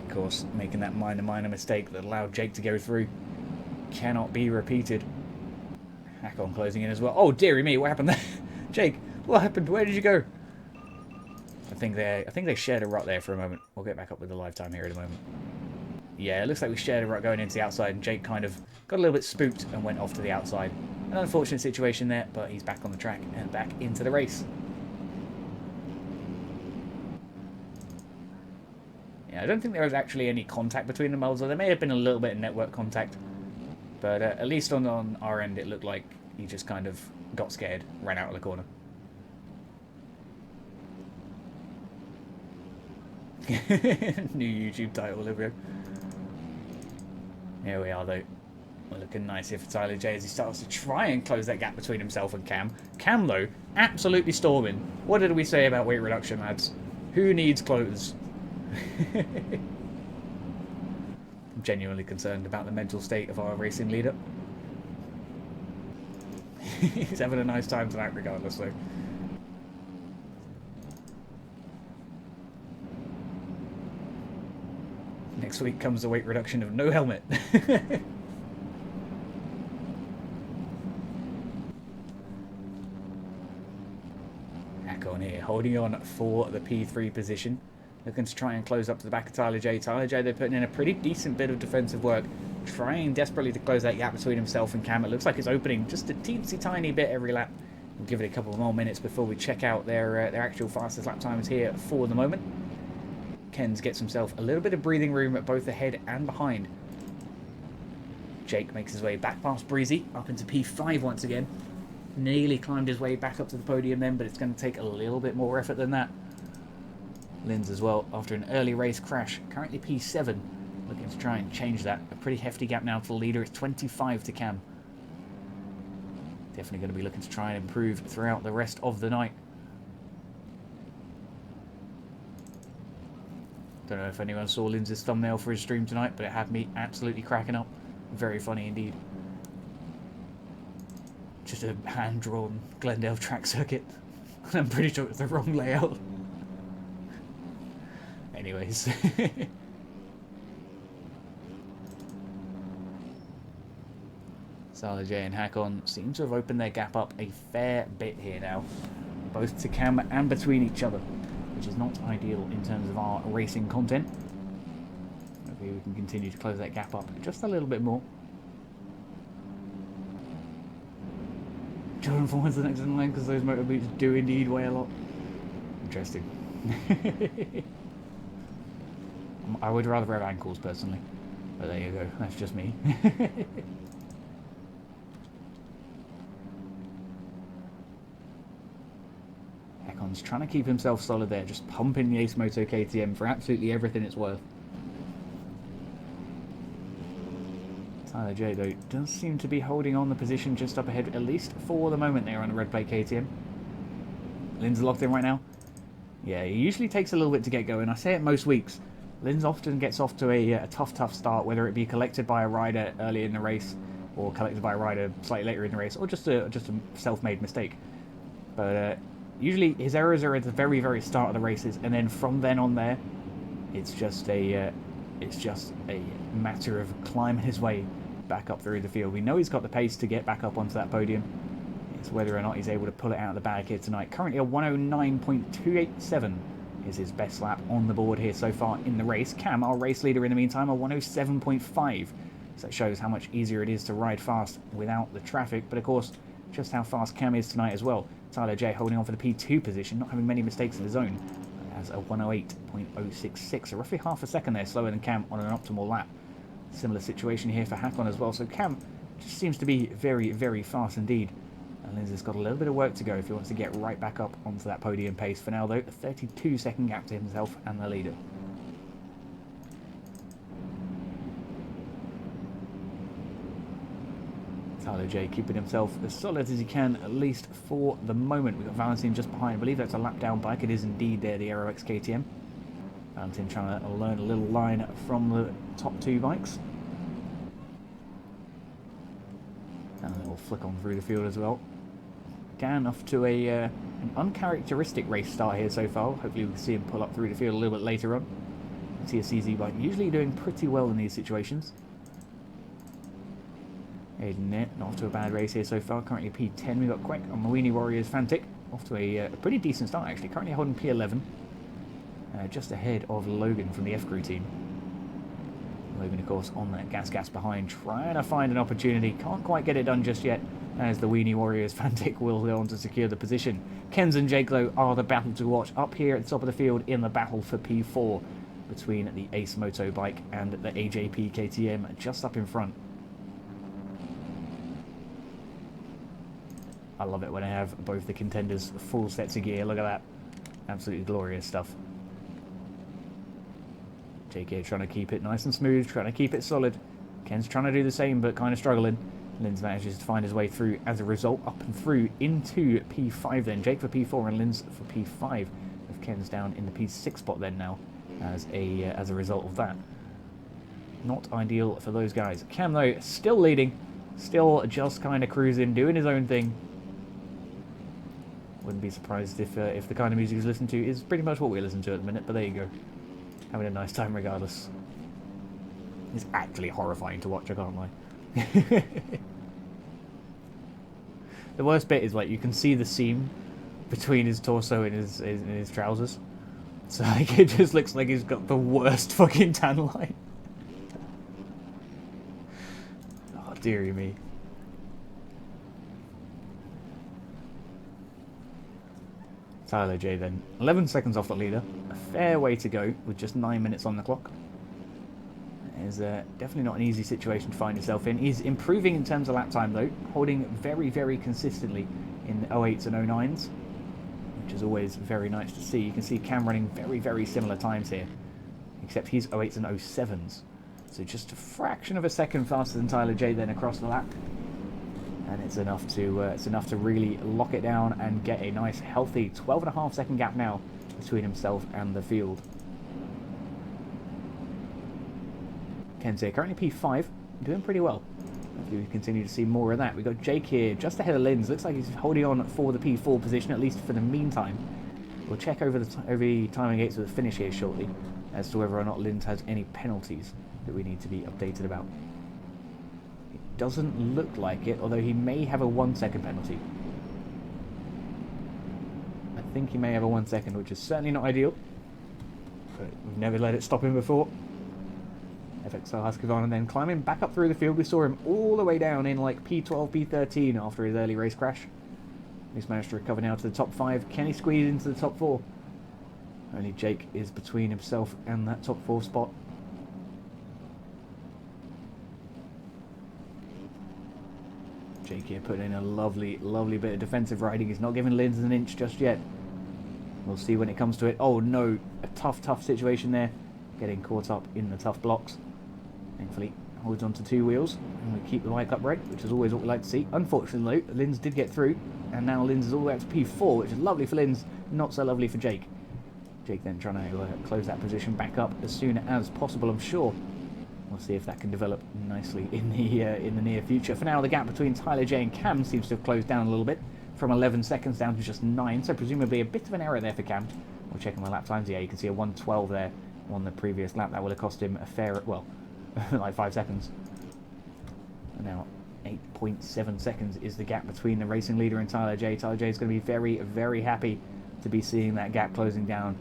Of course, making that minor mistake that allowed Jake to go through cannot be repeated. Hakon closing in as well. Oh, dearie me, what happened there? Jake, what happened? Where did you go? I think they shared a rut there for a moment. We'll get back up with the live time here in a moment. Yeah, it looks like we shared a rut going into the outside, and Jake kind of got a little bit spooked and went off to the outside. An unfortunate situation there, but he's back on the track and back into the race. Yeah, I don't think there was actually any contact between them, although there may have been a little bit of network contact. But at least on our end, it looked like he just kind of got scared, ran out of the corner. New YouTube title, Olivia. Here we are, though. We're looking nice here for Tyler J as he starts to try and close that gap between himself and Cam. Cam, though, absolutely storming. What did we say about weight reduction, lads? Who needs clothes? I'm genuinely concerned about the mental state of our racing leader. He's having a nice time tonight regardless, though. Next week comes the weight reduction of no helmet. Hakon here, holding on for the P3 position. Looking to try and close up to the back of Tyler J. Tyler J, they're putting in a pretty decent bit of defensive work. Trying desperately to close that gap between himself and Cam. It looks like it's opening just a teensy tiny bit every lap. We'll give it a couple more minutes before we check out their actual fastest lap times here for the moment. Ken's gets himself a little bit of breathing room at both the head and behind. Jake makes his way back past Breezy, up into P5 once again. Nearly climbed his way back up to the podium then, but it's going to take a little bit more effort than that. Linz as well, after an early race crash, currently P7, looking to try and change that. A pretty hefty gap now to the leader. It's 25 to Cam. Definitely going to be looking to try and improve throughout the rest of the night. Don't know if anyone saw Linz's thumbnail for his stream tonight, but it had me absolutely cracking up. Very funny indeed. Just a hand-drawn Glendale track circuit. I'm pretty sure it's the wrong layout. Anyways. Sala J and Hakon seem to have opened their gap up a fair bit here now. Both to Cam and between each other, which is not ideal in terms of our racing content. Hopefully we can continue to close that gap up just a little bit more. Jordan Ford's the next in line because those motor boots do indeed weigh a lot. Interesting. I would rather have ankles personally, but there you go, that's just me. Econ's trying to keep himself solid there, just pumping the Ace Moto KTM for absolutely everything it's worth. Tyler J, though, does seem to be holding on the position just up ahead, at least for the moment there on the red plate KTM. Linz locked in right now. Yeah, it usually takes a little bit to get going. I say it most weeks. Linz often gets off to a tough start, whether it be collected by a rider early in the race, or collected by a rider slightly later in the race, or just a self-made mistake. But usually his errors are at the very start of the races, and then from then on there, it's just a matter of climbing his way back up through the field. We know he's got the pace to get back up onto that podium. It's whether or not he's able to pull it out of the bag here tonight. Currently a 109.287 is his best lap on the board here so far in the race. Cam, our race leader in the meantime, a 107.5. So that shows how much easier it is to ride fast without the traffic, but of course just how fast Cam is tonight as well. Tyler J holding on for the P2 position, not having many mistakes in his own, has a 108.066, so roughly half a second there slower than Cam on an optimal lap. Similar situation here for Hakon as well, so Cam just seems to be very fast indeed. And Linz has got a little bit of work to go if he wants to get right back up onto that podium pace. For now though, a 32-second gap to himself and the leader. Tyler J keeping himself as solid as he can, at least for the moment. We've got Valentin just behind. I believe that's a lap down bike. It is indeed there, the ARL SX KTM. Valentin trying to learn a little line from the top two bikes. And a little flick on through the field as well. Gan off to an uncharacteristic race start here so far. Hopefully we'll see him pull up through the field a little bit later on. See a CZ bike usually doing pretty well in these situations. Aiden Net, not off to a bad race here so far. Currently P10. We've got Quack on Moini Warriors Fantic. Off to a pretty decent start actually. Currently holding P11. Just ahead of Logan from the F Crew team. Logan, of course, on that gas behind, trying to find an opportunity. Can't quite get it done just yet, as the Weenie Warriors Fantic will go on to secure the position. Kenz and Jake, though, are the battle to watch up here at the top of the field in the battle for P4 between the Ace Moto bike and the AJP KTM just up in front. I love it when I have both the contenders full sets of gear. Look at that. Absolutely glorious stuff. Jake here trying to keep it nice and smooth, trying to keep it solid. Ken's trying to do the same, but kind of struggling. Linz manages to find his way through as a result, up and through into P5 then. Jake for P4 and Linz for P5. With Ken's down in the P6 spot then now as a result of that. Not ideal for those guys. Cam, though, still leading. Still just kind of cruising, doing his own thing. Wouldn't be surprised if the kind of music he's listening to is pretty much what we listen to at the minute, but there you go. Having a nice time regardless. It's actually horrifying to watch, I can't lie. The worst bit is, like, you can see the seam between his torso and his trousers. So, like, it just looks like he's got the worst fucking tan line. Oh, dearie me. Tyler J then, 11 seconds off the leader, a fair way to go with just 9 minutes on the clock. It's definitely not an easy situation to find yourself in. He's improving in terms of lap time, though, holding very, very consistently in the 08s and 09s, which is always very nice to see. You can see Cam running very, very similar times here, except he's 08s and 07s. So just a fraction of a second faster than Tyler J then across the lap. And it's enough to really lock it down and get a nice, healthy 12.5 second gap now between himself and the field. Ken's here, currently P5, doing pretty well. Hopefully we continue to see more of that. We've got Jake here, just ahead of Linz. Looks like he's holding on for the P4 position, at least for the meantime. We'll check over the timing gates of the finish here shortly, as to whether or not Linz has any penalties that we need to be updated about. It doesn't look like it, although he may have a 1 second penalty. I think he may have a 1 second, which is certainly not ideal. But we've never let it stop him before. FXL Husqvarna and then climbing back up through the field. We saw him all the way down in like P12, P13 after his early race crash. He's managed to recover now to the top 5. Can he squeeze into the top 4? Only Jake is between himself and that top 4 spot. Jake here putting in a lovely, lovely bit of defensive riding. He's not giving Linz an inch just yet. We'll see when it comes to it. Oh no, a tough, tough situation there. Getting caught up in the tough blocks. Thankfully, holds on to 2 wheels, and we keep the bike upright, which is always what we like to see. Unfortunately, Linz did get through, and now Linz is all the way up to P4, which is lovely for Linz, not so lovely for Jake. Jake then trying to close that position back up as soon as possible, I'm sure. We'll see if that can develop nicely in the near future. For now, the gap between Tyler J and Cam seems to have closed down a little bit, from 11 seconds down to just 9, so presumably a bit of an error there for Cam. We'll check on the lap times. Yeah, you can see a 1:12 there on the previous lap. That would have cost him a fair, well, like 5 seconds. And now 8.7 seconds is the gap between the racing leader and Tyler J. Tyler J is going to be very, very happy to be seeing that gap closing down.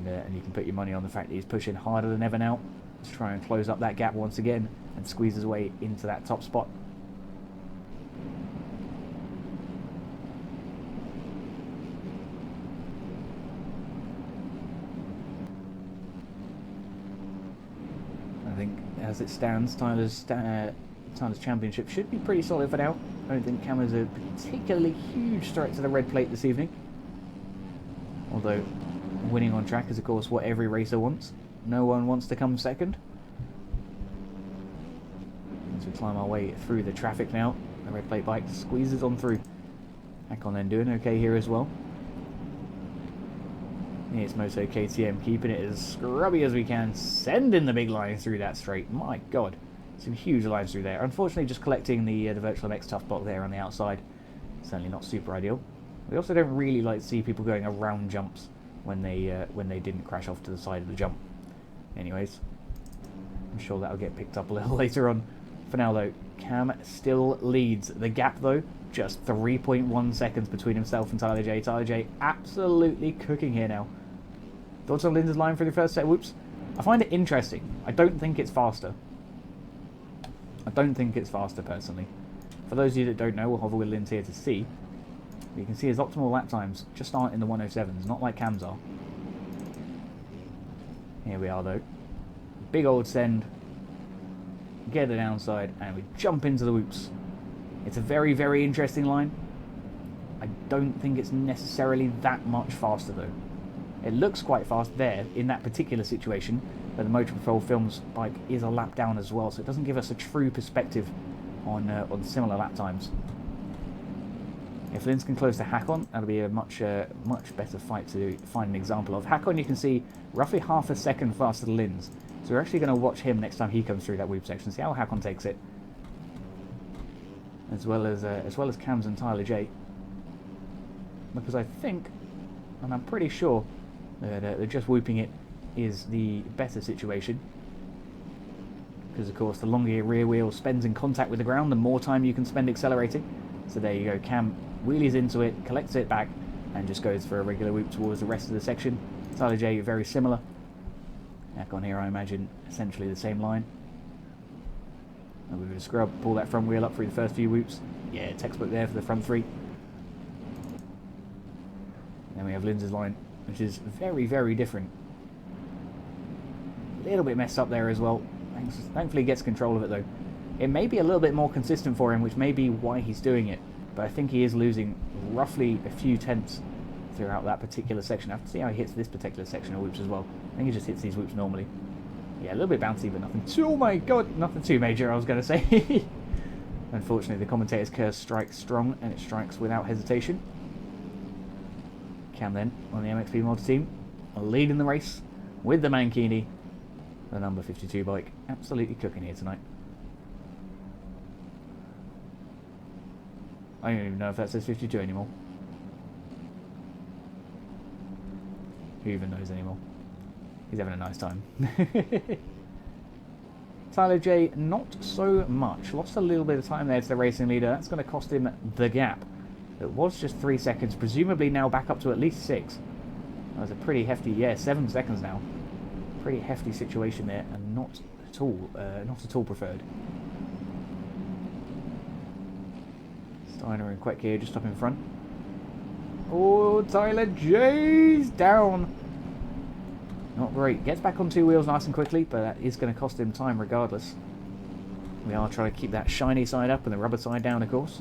And you can put your money on the fact that he's pushing harder than ever now to try and close up that gap once again and squeeze his way into that top spot. I think as it stands, Tyler's championship should be pretty solid for now. I don't think Cam is a particularly huge threat to the red plate this evening. Although winning on track is of course what every racer wants. No one wants to come second. As we climb our way through the traffic now, the red plate bike squeezes on through. Hakon then doing okay here as well. It's Moto KTM keeping it as scrubby as we can, sending the big line through that straight. My god, some huge lines through there. Unfortunately, just collecting the Virtual MX tough block there on the outside. Certainly not super ideal. We also don't really like to see people going around jumps when they didn't crash off to the side of the jump. Anyways, I'm sure that'll get picked up a little later on. For now though, Cam still leads. The gap though, just 3.1 seconds between himself and Tyler J. Tyler J absolutely cooking here now. Thoughts on Linz's line for the first set? Whoops. I find it interesting. I don't think it's faster. I don't think it's faster personally. For those of you that don't know, we'll hover with Linz here to see. You can see his optimal lap times just aren't in the 107s, not like Cam's are. Here we are though. Big old send. Get the downside and we jump into the whoops. It's a very, very interesting line. I don't think it's necessarily that much faster though. It looks quite fast there in that particular situation, but the Motor Patrol Films bike is a lap down as well, so it doesn't give us a true perspective on similar lap times. If Linz can close to Hakon, that'll be a much better fight to find an example of. Hakon, you can see, roughly half a second faster than Linz, so we're actually going to watch him next time he comes through that whoop section, see how Hakon takes it, as well as Cam's and Tyler J. Because I think, and I'm pretty sure, that just whooping it is the better situation. Because of course the longer your rear wheel spends in contact with the ground, the more time you can spend accelerating. So there you go, Cam wheelies into it, collects it back, and just goes for a regular whoop towards the rest of the section. Tyler J very similar. Back on here I imagine essentially the same line. And we're going to scrub, pull that front wheel up through the first few whoops. Yeah, textbook there for the front three. Then we have Linz's line, which is very, very different. A little bit messed up there as well. Thankfully he gets control of it though. It may be a little bit more consistent for him, which may be why he's doing it. But I think he is losing roughly a few tenths throughout that particular section. I have to see how he hits this particular section of whoops as well. I think he just hits these whoops normally. Yeah, a little bit bouncy, but nothing too, oh my god, nothing too major, I was going to say. Unfortunately, the commentator's curse strikes strong, and it strikes without hesitation. Cam then, on the MXP Mods team, leading the race with the Mankini, the number 52 bike, absolutely cooking here tonight. I don't even know if that says 52 anymore. Who even knows anymore? He's having a nice time. Tyler J, not so much. Lost a little bit of time there to the racing leader. That's going to cost him the gap. It was just 3 seconds, presumably now back up to at least 6. That was a pretty hefty, yeah, 7 seconds now. Pretty hefty situation there, and not at all preferred. Steiner and Queck here just up in front. Oh, Tyler J's down. Not great. Gets back on 2 wheels nice and quickly, but that is going to cost him time regardless. We are trying to keep that shiny side up and the rubber side down, of course.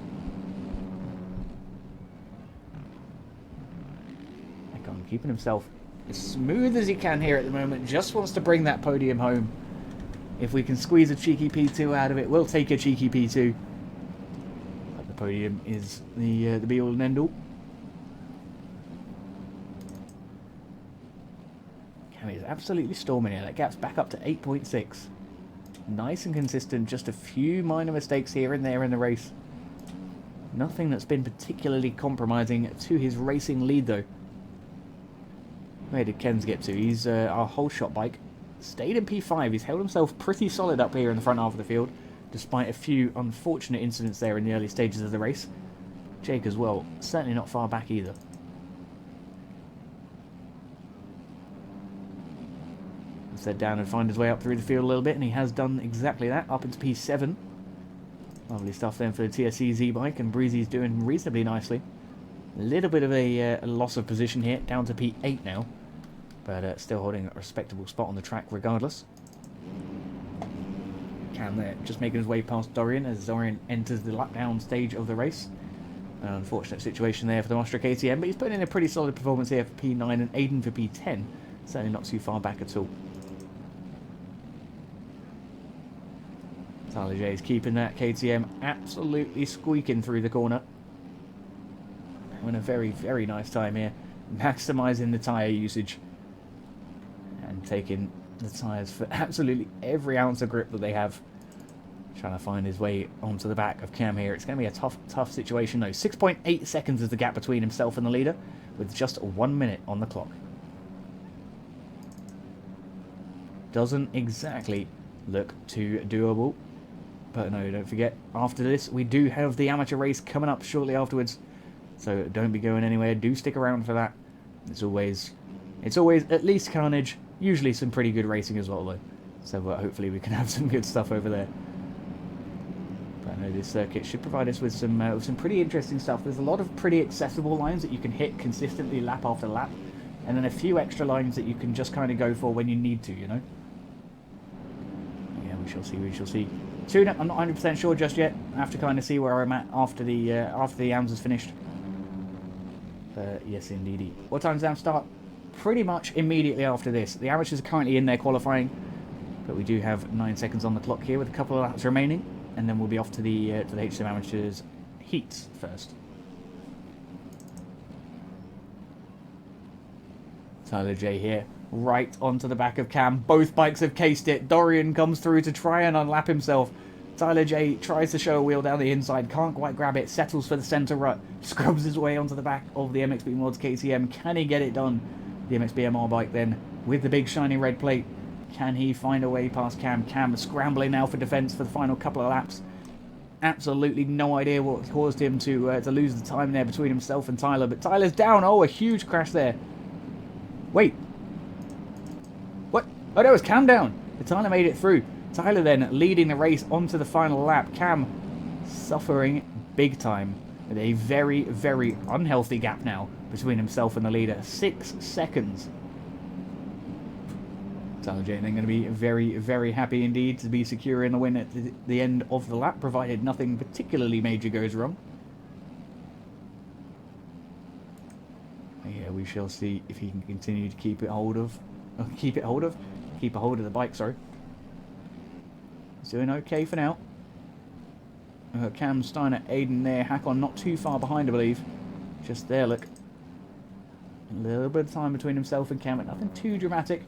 Icon keeping himself as smooth as he can here at the moment. Just wants to bring that podium home. If we can squeeze a cheeky P2 out of it, we'll take a cheeky P2. But the podium is the be-all and end-all. He's absolutely storming here. That gap's back up to 8.6. Nice and consistent. Just a few minor mistakes here and there in the race. Nothing that's been particularly compromising to his racing lead, though. Where did Ken's get to? He's our whole shot bike. Stayed in P5. He's held himself pretty solid up here in the front half of the field, despite a few unfortunate incidents there in the early stages of the race. Jake as well. Certainly not far back either. Head down and find his way up through the field a little bit, and he has done exactly that, up into P7. Lovely stuff then for the TSC Z bike, and Breezy's doing reasonably nicely. A little bit of a loss of position here, down to P8 now, but still holding a respectable spot on the track regardless. Cam there, just making his way past Dorian as Dorian enters the lap down stage of the race. An unfortunate situation there for the Mostra KTM, but he's putting in a pretty solid performance here for P9 and Aiden for P10. Certainly not too far back at all. Tyler J is keeping that KTM absolutely squeaking through the corner. Having a very, very nice time here. Maximising the tyre usage. And taking the tyres for absolutely every ounce of grip that they have. Trying to find his way onto the back of Cam here. It's going to be a tough situation though. 6.8 seconds is the gap between himself and the leader, with just 1 minute on the clock. Doesn't exactly look too doable. But no, don't forget, after this, we do have the amateur race coming up shortly afterwards. So don't be going anywhere. Do stick around for that. It's always at least carnage. Usually some pretty good racing as well, though. So hopefully we can have some good stuff over there. But I know this circuit should provide us with some pretty interesting stuff. There's a lot of pretty accessible lines that you can hit consistently lap after lap. And then a few extra lines that you can just kind of go for when you need to, you know? Yeah, we shall see, we shall see. Tune-up, I'm not 100% sure just yet. I have to kind of see where I'm at after the AMS is finished. Yes, indeedy. What time does AMS start? Pretty much immediately after this. The amateurs are currently in there qualifying, but we do have 9 seconds on the clock here with a couple of laps remaining, and then we'll be off to the HSM amateurs heats first. Tyler J here, right onto the back of Cam. Both bikes have cased it. Dorian comes through to try and unlap himself. Tyler J tries to show a wheel down the inside, can't quite grab it, settles for the centre rut, scrubs his way onto the back of the MXB Mods KTM. Can he get it done? The MXB MR bike then, with the big shiny red plate. Can he find a way past Cam? Cam scrambling now for defence for the final couple of laps. Absolutely no idea what caused him to lose the time there between himself and Tyler, but Tyler's down. Oh, a huge crash there. Wait. What? Oh, that was Cam down. But Tyler made it through. Tyler then leading the race onto the final lap. Cam suffering big time with a very, very unhealthy gap now between himself and the leader. 6 seconds. Tyler J then going to be very, very happy indeed to be securing the win at the end of the lap, provided nothing particularly major goes wrong. Yeah, we shall see if he can continue to keep a hold of the bike, sorry. He's doing okay for now. Cam Steiner, Aiden there, Hakon not too far behind, I believe. Just there, look. A little bit of time between himself and Cam, but nothing too dramatic.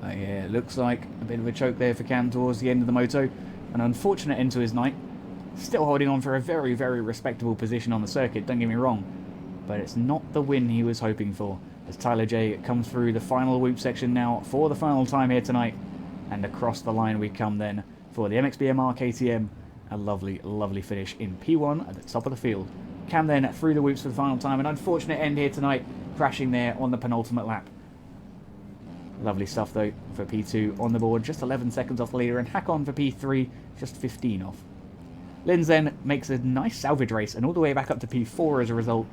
But yeah, it looks like a bit of a choke there for Cam towards the end of the moto. An unfortunate end to his night. Still holding on for a very, very respectable position on the circuit, don't get me wrong. But it's not the win he was hoping for. As Tyler J comes through the final whoop section now for the final time here tonight. And across the line we come then for the MXBMR KTM. A lovely, lovely finish in P1 at the top of the field. Cam then through the whoops for the final time. An unfortunate end here tonight, crashing there on the penultimate lap. Lovely stuff though for P2 on the board, just 11 seconds off the leader, and Hakon for P3, just 15 off. Linz then makes a nice salvage race and all the way back up to P4 as a result.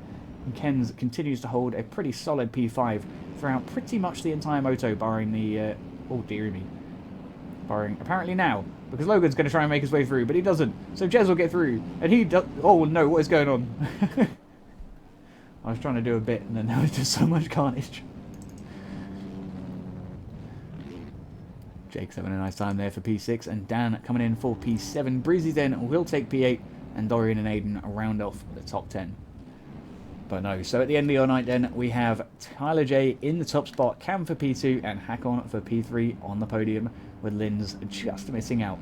And Ken's continues to hold a pretty solid P5 throughout pretty much the entire moto, barring the... oh dearie me. Barring apparently now, because Logan's going to try and make his way through, but he doesn't. So Jez will get through, and he does... oh no, what is going on? I was trying to do a bit, and then there was just so much carnage. Jake's having a nice time there for P6, and Dan coming in for P7. Breezy then will take P8, and Dorian and Aiden round off the top 10. But no, so at the end of the night then, we have Tyler J in the top spot, Cam for P2, and Hakon for P3 on the podium, with Linz just missing out.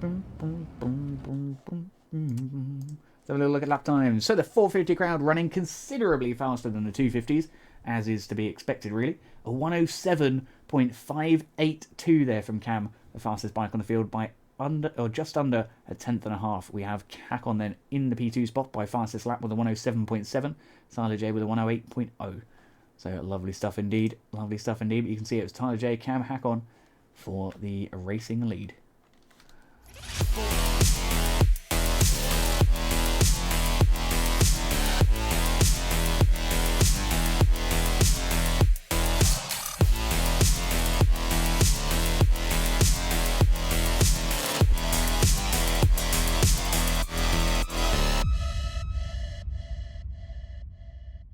Let's have a little look at lap times. So the 450 crowd running considerably faster than the 250s, as is to be expected really. A 107.582 there from Cam, the fastest bike on the field by just under a tenth and a half. We have Hakon then in the P2 spot by fastest lap with a 107.7. Tyler J with a 108.0. So lovely stuff indeed. Lovely stuff indeed. But you can see it was Tyler J, Cam, Hakon for the racing lead.